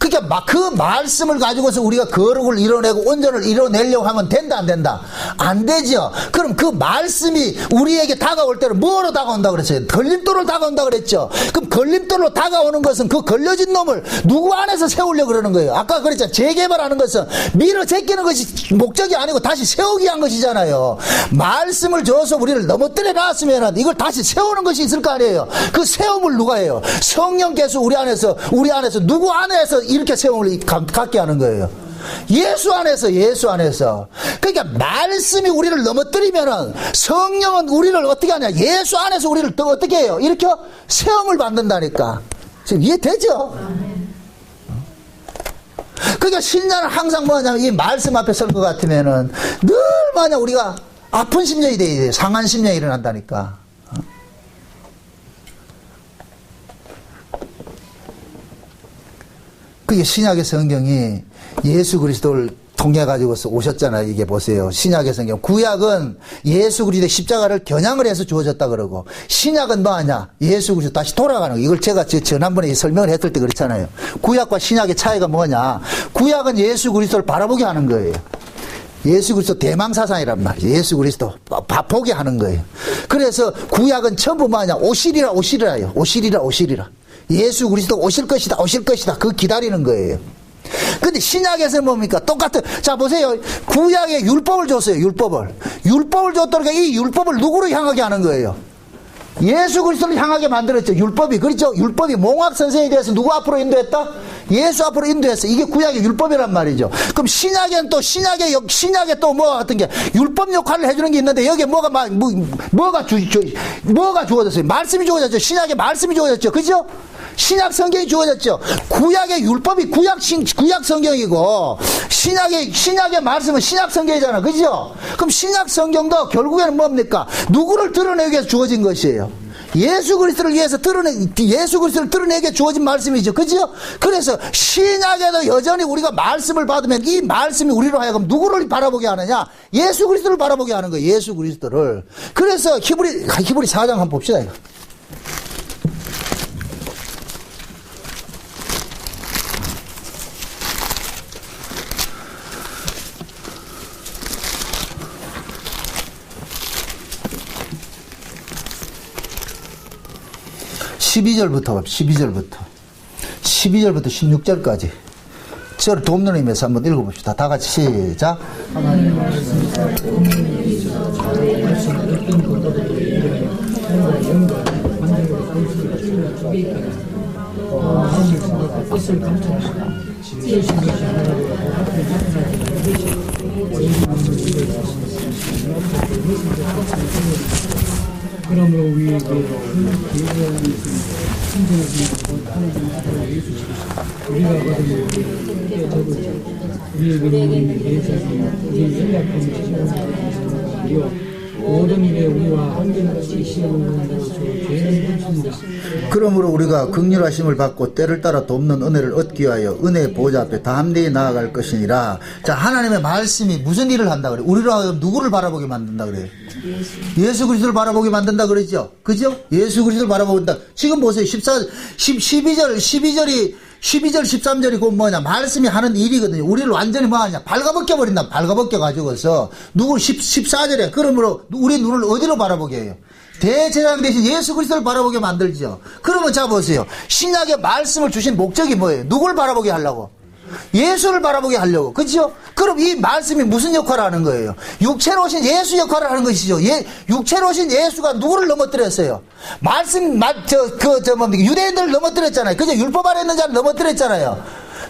그러니까 그 말씀을 가지고서 우리가 거룩을 이뤄내고 온전을 이뤄내려고 하면 된다 안 된다? 안 되죠. 그럼 그 말씀이 우리에게 다가올 때는 뭐로 다가온다 그랬어요? 걸림돌로 다가온다 그랬죠. 그럼 걸림돌로 다가오는 것은 그 걸려진 놈을 누구 안에서 세우려고 그러는 거예요. 아까 그랬잖아요. 재개발하는 것은 밀어 제끼는 것이 목적이 아니고 다시 세우기 위한 것이잖아요. 말씀을 줘서 우리를 넘어뜨려 놨으면 이걸 다시 세우는 것이 있을 거 아니에요. 그 세움을 누가 해요? 성령께서 우리 안에서 누구 안에서 이렇게 세움을 갖게 하는 거예요. 예수 안에서. 그러니까 말씀이 우리를 넘어뜨리면은 성령은 우리를 어떻게 하냐? 예수 안에서 우리를 또 어떻게 해요? 이렇게 세움을 받는다니까. 지금 이해되죠? 그러니까 신자는 항상 뭐냐면 이 말씀 앞에 설 것 같으면은 늘 만약 우리가 아픈 심령이 돼야 상한 심령이 일어난다니까. 그게 신약의 성경이 예수 그리스도를 통해 가지고서 오셨잖아요. 이게 보세요. 신약의 성경. 구약은 예수 그리스도의 십자가를 겨냥을 해서 주어졌다 그러고, 신약은 뭐 하냐? 예수 그리스도 다시 돌아가는 거. 이걸 제가 지난번에 설명을 했을 때 그렇잖아요. 구약과 신약의 차이가 뭐냐? 구약은 예수 그리스도를 바라보게 하는 거예요. 예수 그리스도 대망사상이란 말이에요. 예수 그리스도 보게 하는 거예요. 그래서 구약은 전부 뭐냐? 오시리라요. 오시리라. 예수 그리스도 오실 것이다. 그 기다리는 거예요. 근데 신약에서 뭡니까? 똑같은, 자, 보세요. 구약에 율법을 줬어요. 율법을 줬다니까 이 율법을 누구로 향하게 하는 거예요? 예수 그리스도를 향하게 만들었죠. 율법이. 그렇죠? 율법이 몽학 선생에 대해서 누구 앞으로 인도했다? 예수 앞으로 인도했어. 이게 구약의 율법이란 말이죠. 그럼 신약에 또 뭐가 같은 게 율법 역할을 해주는 게 있는데 여기에 뭐가 주어졌어요? 말씀이 주어졌죠. 신약의 말씀이 주어졌죠. 그죠? 신약 성경이 주어졌죠. 구약의 율법이 구약 성경이고 신약의 말씀은 신약 성경이잖아. 그죠? 그럼 신약 성경도 결국에는 뭡니까? 누구를 드러내기 위해서 주어진 것이에요. 예수 그리스도를 드러내기 위해 주어진 말씀이죠. 그죠? 그래서 신약에도 여전히 우리가 말씀을 받으면 이 말씀이 우리로 하여금 누구를 바라보게 하느냐? 예수 그리스도를 바라보게 하는 거예요. 예수 그리스도를. 그래서 히브리 4장 한번 봅시다. 이거. (12절부터) 16절까지 저를 돕는 의미에서 한번 읽어봅시다. 다 같이 시작. 그러므로 우리에게 우리가 받은 우리에게 우리 연락하는 모든 일에 우리와 함께같이 시험을 죄는 없습니다. 그러므로 우리가 긍휼하심을 받고 때를 따라 돕는 은혜를 얻기 위하여 은혜의 보좌 앞에 담대히 나아갈 것이니라. 자, 하나님의 말씀이 무슨 일을 한다 그래요? 우리로 하여금 누구를 바라보게 만든다 그래요? 예수 그리스도를 바라보게 만든다 그러죠? 그죠? 예수 그리스도를 바라보는다. 지금 보세요. 12절 13절이 곧 뭐냐? 말씀이 하는 일이거든요. 우리를 완전히 뭐하냐? 발가벗겨 버린다. 발가벗겨 가지고서 누굴 14절에 그러므로 우리 눈을 어디로 바라보게 해요? 대제사장 대신 예수 그리스도를 바라보게 만들죠. 그러면 자 보세요. 신약의 말씀을 주신 목적이 뭐예요? 누굴 바라보게 하려고? 예수를 바라보게 하려고. 그렇죠? 그럼 이 말씀이 무슨 역할을 하는 거예요? 육체로 오신 예수 역할을 하는 것이죠. 육체로 오신 예수가 누구를 넘어뜨렸어요? 유대인들을 넘어뜨렸잖아요. 그죠? 율법 아래 있는 자를 넘어뜨렸잖아요.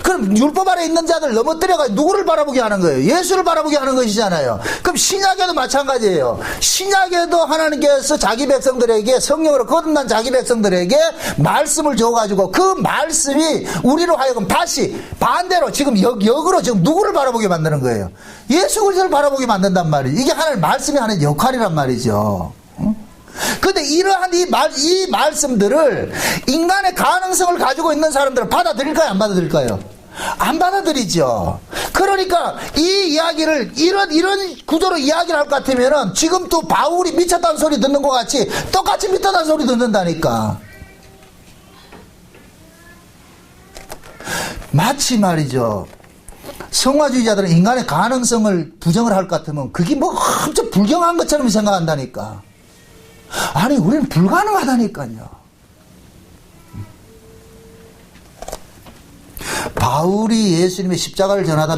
그럼 율법 아래 있는 자들 넘어뜨려가지고 누구를 바라보게 하는 거예요? 예수를 바라보게 하는 것이잖아요. 그럼 신약에도 마찬가지예요. 신약에도 하나님께서 자기 백성들에게 성령으로 거듭난 자기 백성들에게 말씀을 줘가지고 그 말씀이 우리로 하여금 다시 반대로 지금 역으로 지금 누구를 바라보게 만드는 거예요? 예수 그리스도를 바라보게 만든단 말이에요. 이게 하나님 말씀이 하는 역할이란 말이죠. 근데 이러한 이 말씀들을 인간의 가능성을 가지고 있는 사람들은 받아들일까요? 안 받아들일까요? 안 받아들이죠. 그러니까 이 이야기를 이런 구조로 이야기를 할 것 같으면은 지금 또 바울이 미쳤다는 소리 듣는 것 같이 똑같이 미쳤다는 소리 듣는다니까. 마치 말이죠. 성화주의자들은 인간의 가능성을 부정을 할 것 같으면 그게 뭐 엄청 불경한 것처럼 생각한다니까. 아니 우리는 불가능하다니까요. 바울이 예수님의 십자가를 전하다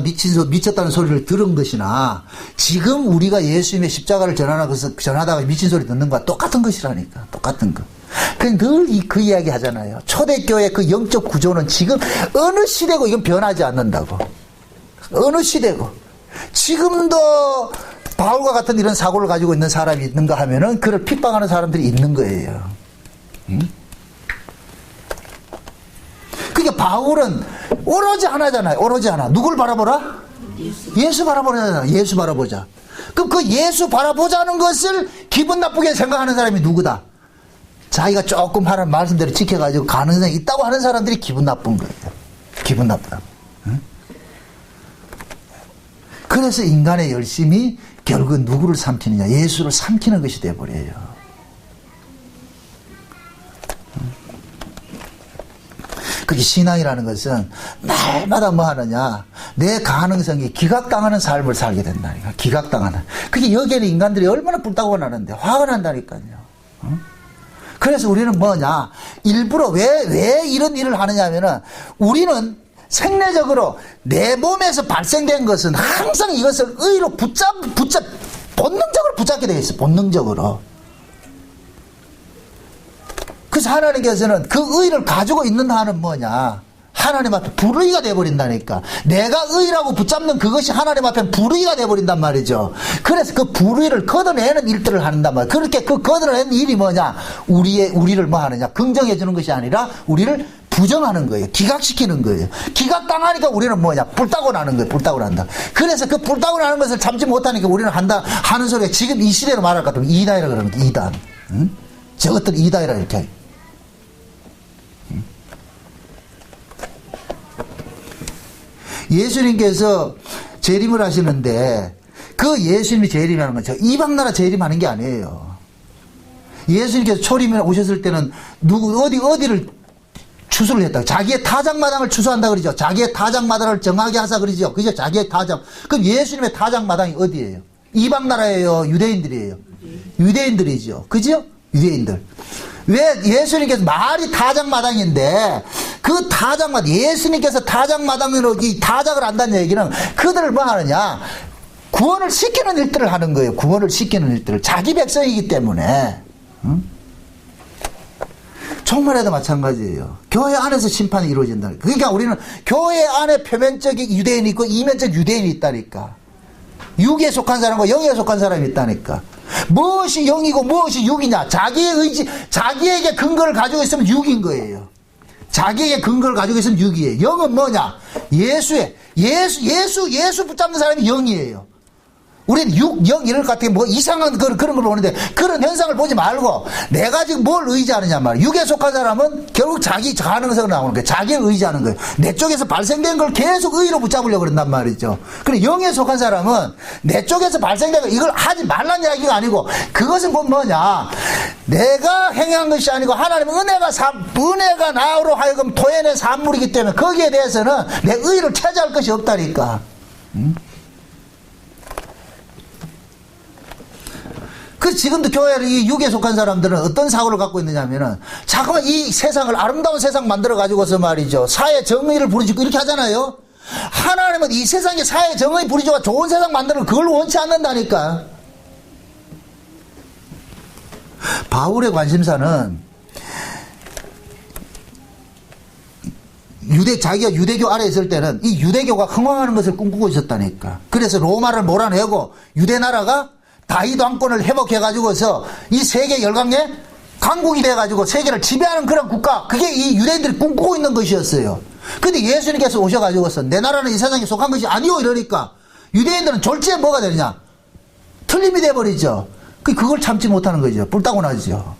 미쳤다는 소리를 들은 것이나 지금 우리가 예수님의 십자가를 전하다가 미친 소리 듣는 거와 똑같은 것이라니까. 똑같은 거. 늘 그 이야기 하잖아요. 초대교회 그 영적 구조는 지금 어느 시대고 이건 변하지 않는다고. 어느 시대고. 지금도 바울과 같은 이런 사고를 가지고 있는 사람이 있는가 하면은 그를 핍박하는 사람들이 있는 거예요. 그러니까 바울은 오로지 하나잖아요. 오로지 하나. 누굴 바라보라? 예수 바라보자. 예수 바라보자. 그럼 그 예수 바라보자는 것을 기분 나쁘게 생각하는 사람이 누구다? 자기가 조금 하는 말씀대로 지켜가지고 가능성이 있다고 하는 사람들이 기분 나쁜 거예요. 기분 나쁘다. 그래서 인간의 열심이 결국은 누구를 삼키느냐? 예수를 삼키는 것이 되어버려요. 그게 신앙이라는 것은 날마다 뭐 하느냐? 내 가능성이 기각당하는 삶을 살게 된다니까. 기각당하는. 그게 여기에는 인간들이 얼마나 불타고 나는데 화가 난다니까요. 그래서 우리는 뭐냐? 일부러 왜 이런 일을 하느냐 하면은 우리는 생리적으로 내 몸에서 발생된 것은 항상 이것을 의로 본능적으로 붙잡게 되어 있어. 본능적으로. 그래서 하나님께서는 그 의를 가지고 있는 한은 뭐냐? 하나님 앞에 불의가 되어버린다니까. 내가 의라고 붙잡는 그것이 하나님 앞에 불의가 되어버린단 말이죠. 그래서 그 불의를 걷어내는 일들을 한단 말이에요. 그렇게 그 걷어내는 일이 뭐냐? 우리를 뭐 하느냐? 긍정해주는 것이 아니라 우리를 부정하는 거예요. 기각시키는 거예요. 기각당하니까 우리는 뭐냐? 불타고 나는 거예요. 불타고 난다. 그래서 그 불타고 나는 것을 참지 못하니까 우리는 하는 소리가 지금 이 시대로 말할 것 같으면 이단이라 그러는 거예요. 이단. 응? 저것들 이단이라 이렇게 해요. 예수님께서 재림을 하시는데 그 예수님이 재림하는 건 저 이방 나라 재림하는 게 아니에요. 예수님께서 초림에 오셨을 때는 어디를 추수를 했다. 자기의 타작마당을 추수한다 그러죠. 자기의 타작마당을 정하게 하사 그러죠. 그죠? 자기의 타작. 그럼 예수님의 타작마당이 어디예요? 이방 나라예요? 유대인들이에요? 유대인들이죠. 그죠? 유대인들. 왜 예수님께서 말이 타작마당인데 그 타작마당, 예수님께서 타작마당으로 이 타작을 한다는 얘기는 그들을 뭐 하느냐? 구원을 시키는 일들을 하는 거예요. 구원을 시키는 일들을. 자기 백성이기 때문에. 응? 정말에도 마찬가지예요. 교회 안에서 심판이 이루어진다. 그러니까 우리는 교회 안에 표면적인 유대인이 있고 이면적 유대인이 있다니까. 육에 속한 사람과 영에 속한 사람이 있다니까. 무엇이 영이고 무엇이 육이냐? 자기의 의지, 자기에게 근거를 가지고 있으면 육인 거예요. 자기에게 근거를 가지고 있으면 육이에요. 영은 뭐냐? 예수 붙잡는 사람이 영이에요. 우리는 육, 영 이럴 것 같아. 뭐 이상한 그런 걸 보는데 그런 현상을 보지 말고 내가 지금 뭘 의지하느냐 말이야. 육에 속한 사람은 결국 자기 가능성으로 나오는 거예요. 자기를 의지하는 거예요. 내 쪽에서 발생된 걸 계속 의로 붙잡으려고 그런단 말이죠. 그런데 영에 속한 사람은 내 쪽에서 발생된 걸 이걸 하지 말란 이야기가 아니고 그것은 곧 뭐냐. 내가 행한 것이 아니고 하나님의 은혜가 나로 하여금 토해낸 산물이기 때문에 거기에 대해서는 내 의를 차지할 것이 없다니까. 그 지금도 교회를 이 육에 속한 사람들은 어떤 사고를 갖고 있느냐면은 자꾸만 이 세상을 아름다운 세상 만들어 가지고서 말이죠. 사회 정의를 부르짖고 이렇게 하잖아요. 하나님은 이 세상에 사회 정의 부르짖고 좋은 세상 만드는 그걸 원치 않는다니까. 바울의 관심사는 자기가 유대교 아래 있을 때는 이 유대교가 흥왕하는 것을 꿈꾸고 있었다니까. 그래서 로마를 몰아내고 유대 나라가 다윗 왕권을 회복해가지고서 이 세계 열강의 강국이 돼가지고 세계를 지배하는 그런 국가, 그게 이 유대인들이 꿈꾸고 있는 것이었어요. 근데 예수님께서 오셔가지고서 내 나라는 이 세상에 속한 것이 아니오 이러니까 유대인들은 졸지에 뭐가 되느냐? 틀림이 돼버리죠. 그걸 참지 못하는 거죠. 뿔따고 나죠.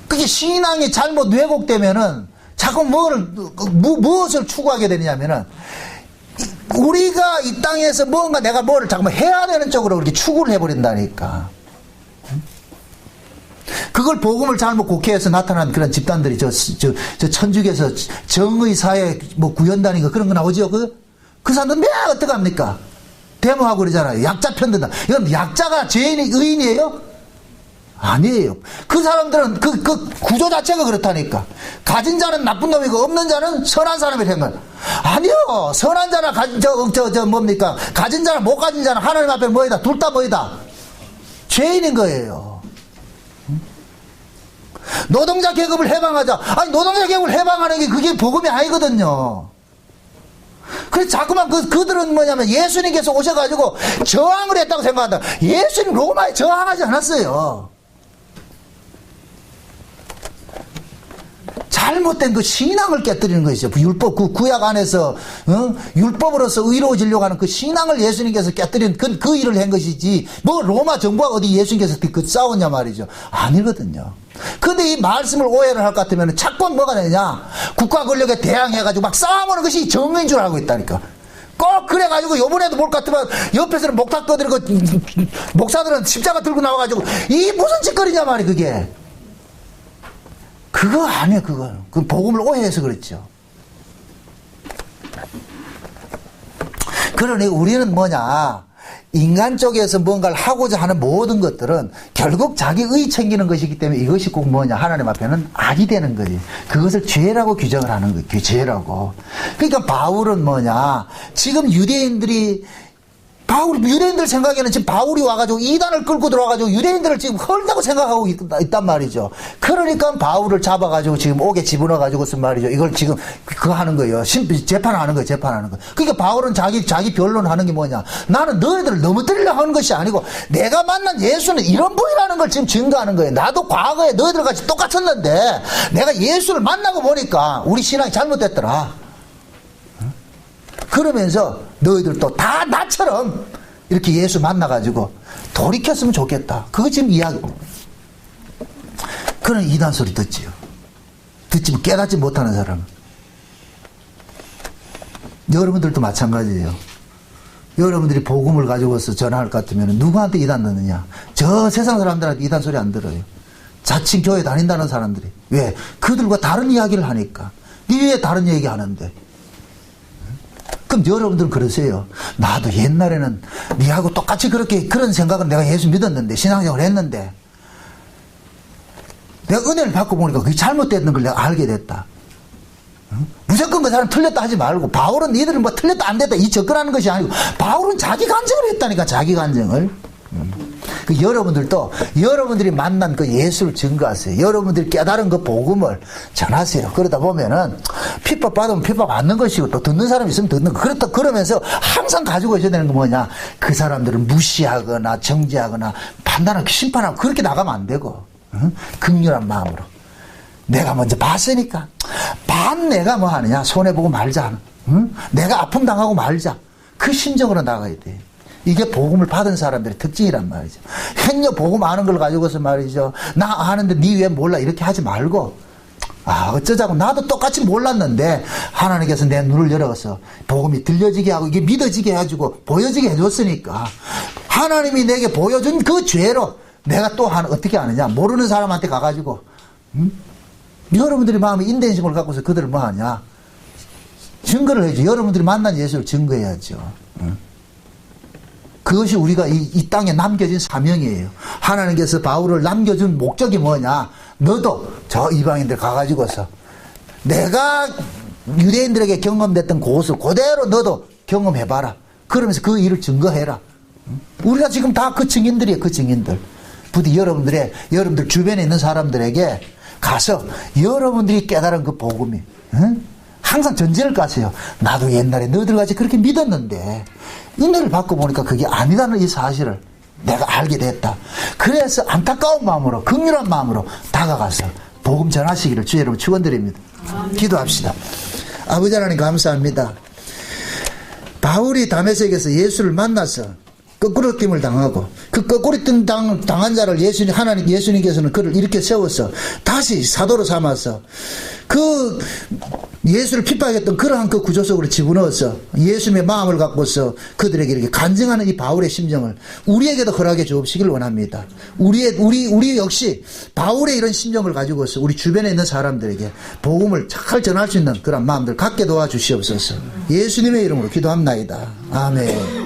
그게 신앙이 잘못 왜곡되면은 자꾸 무엇을 추구하게 되느냐면은 우리가 이 땅에서 뭔가 내가 뭐를 잠깐만 해야 되는 쪽으로 그렇게 추구를 해버린다니까. 그걸 복음을 잘못 곡해해서 나타난 그런 집단들이 저 천주교에서 정의 사회 뭐 구현단인가 그런 거 나오죠. 그 사람들 매 어떡합니까? 데모하고 그러잖아요. 약자 편든다. 이건 약자가 의인이에요? 아니에요. 그 사람들은 그 구조 자체가 그렇다니까. 가진 자는 나쁜 놈이고 없는 자는 선한 사람이 된 거야. 아니요. 선한 자나 뭡니까? 가진 자나 못 가진 자는 하나님 앞에 뭐이다? 둘 다 뭐이다? 죄인인 거예요. 노동자 계급을 해방하자. 아니 노동자 계급을 해방하는 게 그게 복음이 아니거든요. 그래서 자꾸만 그들은 뭐냐면 예수님께서 오셔가지고 저항을 했다고 생각한다. 예수님 로마에 저항하지 않았어요. 잘못된 그 신앙을 깨뜨리는 것이죠. 율법, 구약 안에서, 율법으로서 의로워지려고 하는 그 신앙을 예수님께서 깨뜨리는 그 일을 한 것이지, 뭐 로마 정부가 어디 예수님께서 싸웠냐 말이죠. 아니거든요. 근데 이 말씀을 오해를 할 것 같으면 자꾸 뭐가 되냐? 국가 권력에 대항해가지고 막 싸우는 것이 정의인 줄 알고 있다니까. 꼭 그래가지고 요번에도 볼 것 같으면 옆에서는 목탁 떠들고 목사들은 십자가 들고 나와가지고 이 무슨 짓거리냐 말이 그게. 그거 아니에요, 그거. 그 복음을 오해해서 그랬죠. 그러니 우리는 뭐냐, 인간 쪽에서 뭔가를 하고자 하는 모든 것들은 결국 자기 의 챙기는 것이기 때문에 이것이 꼭 뭐냐, 하나님 앞에는 악이 되는 거지. 그것을 죄라고 규정을 하는 거예요. 죄라고. 그러니까 바울은 뭐냐, 지금 유대인들 생각에는 지금 바울이 와가지고 이단을 끌고 들어와가지고 유대인들을 지금 헐다고 생각하고 있단 말이죠. 그러니까 바울을 잡아가지고 지금 옥에 집어넣어가지고서 말이죠. 이걸 지금 그거 하는 거예요. 재판하는 거예요. 재판하는 거. 그러니까 바울은 자기 변론하는 게 뭐냐. 나는 너희들을 넘어뜨리려고 하는 것이 아니고 내가 만난 예수는 이런 분이라는 걸 지금 증거하는 거예요. 나도 과거에 너희들 같이 똑같았는데 내가 예수를 만나고 보니까 우리 신앙이 잘못됐더라. 그러면서 너희들도 다 나처럼 이렇게 예수 만나가지고 돌이켰으면 좋겠다. 그거 지금 이야기. 그런 이단 소리 듣지요. 듣지 깨닫지 못하는 사람. 여러분들도 마찬가지예요. 여러분들이 복음을 가지고서 전할 것 같으면 누구한테 이단 듣느냐? 저 세상 사람들한테 이단 소리 안 들어요. 자칭 교회 다닌다는 사람들이. 왜? 그들과 다른 이야기를 하니까. 니 왜 다른 얘기 하는데? 그럼 여러분들은 그러세요. 나도 옛날에는 니하고 똑같이 그런 생각은 내가 예수 믿었는데, 신앙생활을 했는데, 내가 은혜를 받고 보니까 그게 잘못됐는 걸 내가 알게 됐다. 무조건 그 사람 틀렸다 하지 말고, 바울은 니들은 뭐 틀렸다 안 됐다 이 접근하는 것이 아니고, 바울은 자기 간증을 했다니까, 자기 간증을. 그 여러분들도 여러분들이 만난 그 예수를 증거하세요. 여러분들이 깨달은 그 복음을 전하세요. 그러다 보면은 핍박 받으면 핍박 받는 것이고 또 듣는 사람이 있으면 듣는 거. 그렇다 그러면서 항상 가지고 있어야 되는 거 뭐냐? 그 사람들을 무시하거나 정죄하거나 판단하고 심판하고 그렇게 나가면 안 되고, 긍휼한 마음으로 내가 먼저 봤으니까 내가 뭐 하느냐? 손해보고 말자. 내가 아픔 당하고 말자. 그 심정으로 나가야 돼. 이게 복음을 받은 사람들의 특징이란 말이죠. 행여 복음 아는 걸 가지고서 말이죠. 나 아는데 니 왜 몰라 이렇게 하지 말고, 어쩌자고 나도 똑같이 몰랐는데 하나님께서 내 눈을 열어서 복음이 들려지게 하고 이게 믿어지게 해주고 보여지게 해줬으니까 하나님이 내게 보여준 그 죄로 내가 또 어떻게 하느냐, 모르는 사람한테 가가지고 여러분들이 마음에 인내심을 갖고서 그들을 뭐 하냐, 증거를 해야죠. 여러분들이 만난 예수를 증거해야죠. 그것이 우리가 이 땅에 남겨진 사명이에요. 하나님께서 바울을 남겨준 목적이 뭐냐? 너도 저 이방인들 가가지고서 내가 유대인들에게 경험됐던 그것을 그대로 너도 경험해봐라. 그러면서 그 일을 증거해라. 우리가 지금 다 그 증인들이에요. 그 증인들. 부디 여러분들 주변에 있는 사람들에게 가서 여러분들이 깨달은 그 복음이, 응? 항상 전제를 까세요. 나도 옛날에 너희들같이 그렇게 믿었는데 은혜를 받고 보니까 그게 아니다는 이 사실을 내가 알게 됐다. 그래서 안타까운 마음으로, 긍휼한 마음으로 다가가서 복음 전하시기를 주의 이름으로 축원드립니다. 기도합시다. 아버지 하나님 감사합니다. 바울이 다메섹에서 예수를 만나서 거꾸로 낌을 당하고 그 거꾸로 낌 당한 자를 예수님께서는 그를 이렇게 세워서 다시 사도로 삼아서 그 예수를 핍박했던 그러한 그 구조 속으로 집어넣어서 예수님의 마음을 갖고서 그들에게 이렇게 간증하는 이 바울의 심정을 우리에게도 허락해 주옵시길 원합니다. 우리 역시 바울의 이런 심정을 가지고서 우리 주변에 있는 사람들에게 복음을 잘 전할 수 있는 그런 마음들 갖게 도와주시옵소서. 예수님의 이름으로 기도합나이다. 아멘.